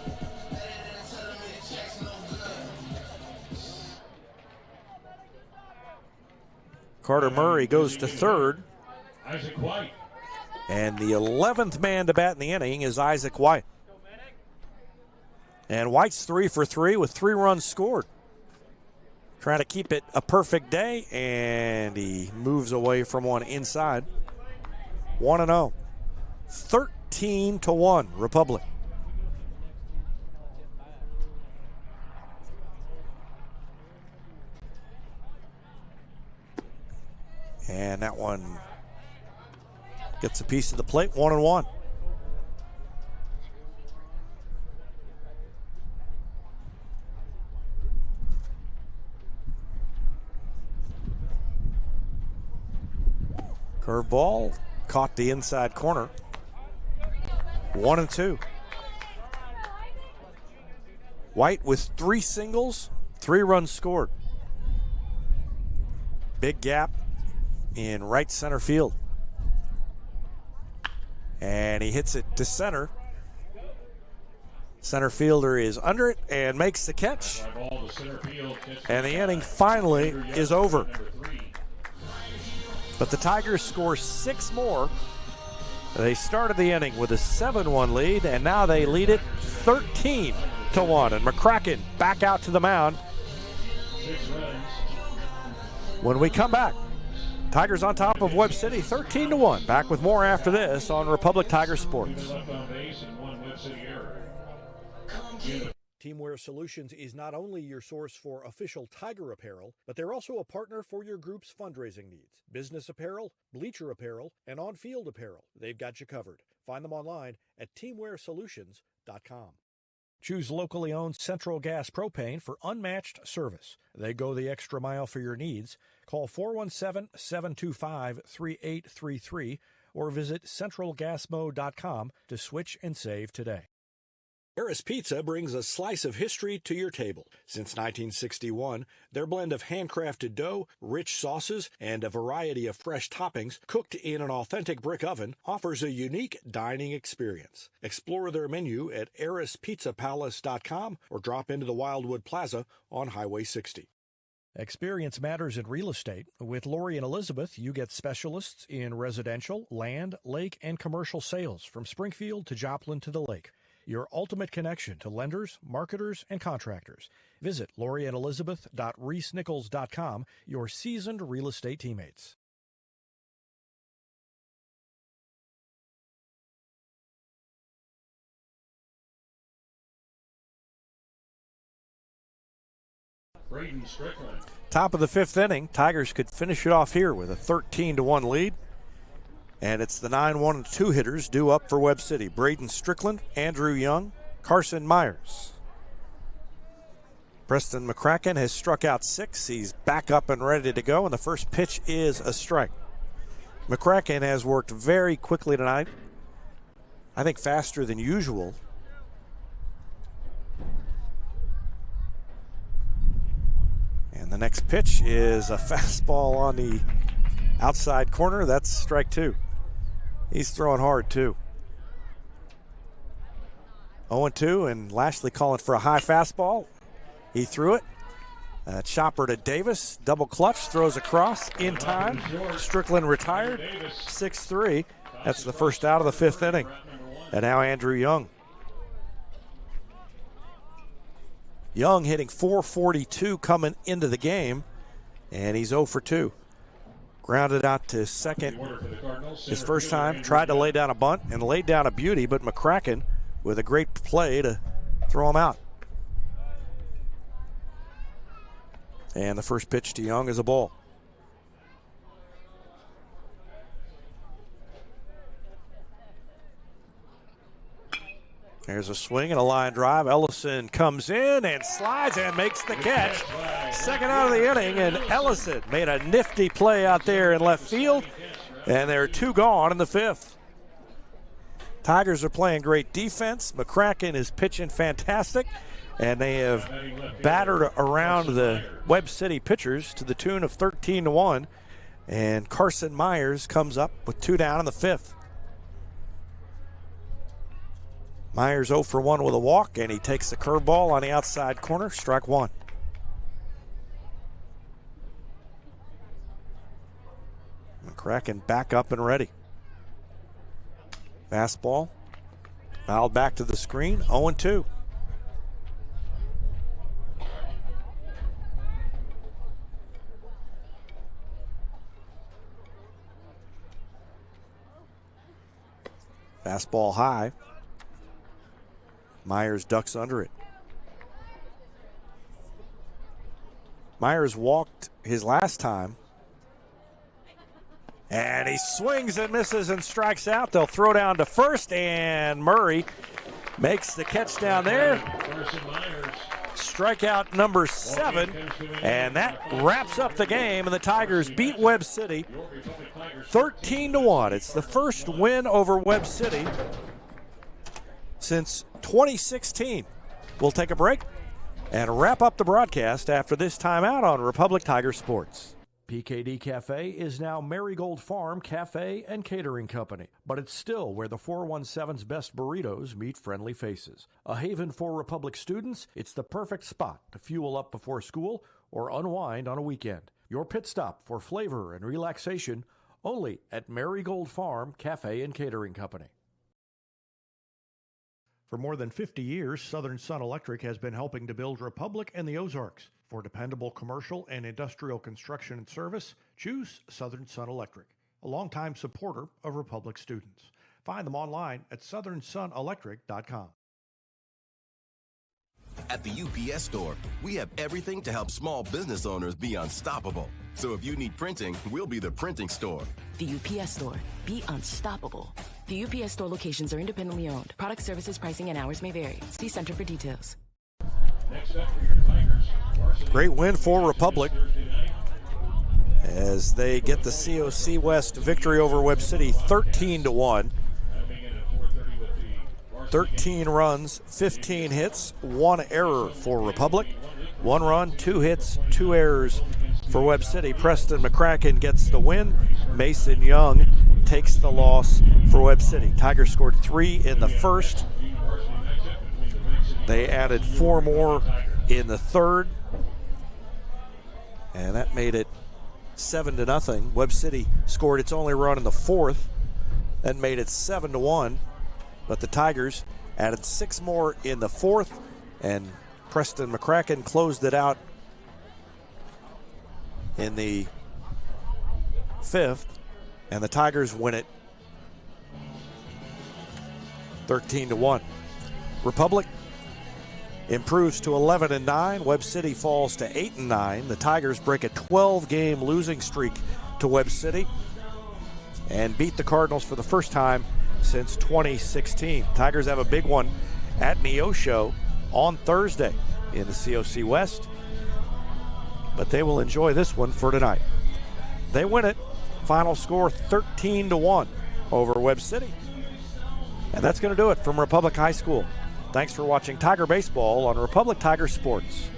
Carter Murray goes to third. Isaac White. And the 11th man to bat in the inning is Isaac White. And White's 3 for 3 with 3 runs scored. Trying to keep it a perfect day, and he moves away from one inside. 1-0. 13-1 Republic. And that one gets a piece of the plate. 1-1. Curveball caught the inside corner. 1-2. White with 3 singles, 3 runs scored. Big gap in right center field. And he hits it to center. Center fielder is under it and makes the catch. And the inning finally is over. But the Tigers score 6 more. They started the inning with a 7-1 lead, and now they lead it 13-1. And McCracken back out to the mound. When we come back, Tigers on top of Webb City 13-1. Back with more after this on Republic Tiger Sports. Teamwear Solutions is not only your source for official Tiger apparel, but they're also a partner for your group's fundraising needs. Business apparel, bleacher apparel, and on-field apparel. They've got you covered. Find them online at teamwearsolutions.com. Choose locally owned Central Gas Propane for unmatched service. They go the extra mile for your needs. Call 417-725-3833 or visit centralgasmo.com to switch and save today. Harris Pizza brings a slice of history to your table. Since 1961, their blend of handcrafted dough, rich sauces, and a variety of fresh toppings cooked in an authentic brick oven offers a unique dining experience. Explore their menu at harrispizzapalace.com or drop into the Wildwood Plaza on Highway 60. Experience matters in real estate. With Lori and Elizabeth, you get specialists in residential, land, lake, and commercial sales from Springfield to Joplin to the lake. Your ultimate connection to lenders, marketers, and contractors. Visit loriandelizabeth.reesnichols.com, your seasoned real estate teammates. Braden Strickland. Top of the fifth inning, Tigers could finish it off here with a 13-1 lead. And it's the 9-1-2 hitters due up for Webb City. Braden Strickland, Andrew Young, Carson Myers. Preston McCracken has struck out 6. He's back up and ready to go, and the first pitch is a strike. McCracken has worked very quickly tonight. I think faster than usual. And the next pitch is a fastball on the outside corner. That's strike 2. He's throwing hard, too. 0-2, and Lashley calling for a high fastball. He threw it. Chopper to Davis. Double clutch. Throws across in time. Strickland retired. 6-3. That's the first out of the fifth inning. And now Andrew Young. Young hitting .442 coming into the game, and he's 0 for 2. Grounded out to second his first time, tried to lay down a bunt and laid down a beauty, but McCracken with a great play to throw him out. And the first pitch to Young is a ball. There's a swing and a line drive. Ellison comes in and slides and makes the catch. Second out of the inning, and Ellison made a nifty play out there in left field, and there are 2 gone in the fifth. Tigers are playing great defense. McCracken is pitching fantastic, and they have battered around the Webb City pitchers to the tune of 13-1, and Carson Myers comes up with 2 down in the fifth. Myers 0 for 1 with a walk, and he takes the curveball on the outside corner, strike 1. McCracken back up and ready. Fastball, fouled back to the screen, 0-2. Fastball high. Myers ducks under it. Myers walked his last time. And he swings and misses and strikes out. They'll throw down to first, and Murray makes the catch down there. Strikeout number 7, and that wraps up the game, and the Tigers beat Webb City 13-1. It's the first win over Webb City since 2016. We'll take a break and wrap up the broadcast after this timeout on Republic Tiger Sports. PKD Cafe is now Marigold Farm Cafe and Catering Company, but it's still where the 417's best burritos meet friendly faces. A haven for Republic students, it's the perfect spot to fuel up before school or unwind on a weekend. Your pit stop for flavor and relaxation only at Marigold Farm Cafe and Catering Company. For more than 50 years, Southern Sun Electric has been helping to build Republic and the Ozarks. For dependable commercial and industrial construction and service, choose Southern Sun Electric, a longtime supporter of Republic students. Find them online at southernsunelectric.com. At the UPS Store, we have everything to help small business owners be unstoppable. So if you need printing, we'll be the printing store. The UPS Store. Be unstoppable. The UPS Store locations are independently owned. Product, services, pricing, and hours may vary. See Center for details. Next up for your Tigers. Great win for Republic as they get the COC West victory over Webb City 13-1. 13 runs, 15 hits, 1 error for Republic. 1 run, 2 hits, 2 errors for Webb City. Preston McCracken gets the win. Mason Young takes the loss for Webb City. Tigers scored 3 in the first. They added 4 more in the third. And that made it 7-0. Webb City scored its only run in the fourth. That made it 7-1. But the Tigers added 6 more in the fourth, and Preston McCracken closed it out in the fifth, and the Tigers win it 13-1. Republic improves to 11-9. Webb City falls to 8-9. The Tigers break a 12-game losing streak to Webb City and beat the Cardinals for the first time since 2016. Tigers have a big one at Neosho on Thursday in the COC West, but they will enjoy this one for tonight. They win it. Final score 13-1 over Webb City. And that's going to do it from Republic High School. Thanks for watching Tiger Baseball on Republic Tiger Sports.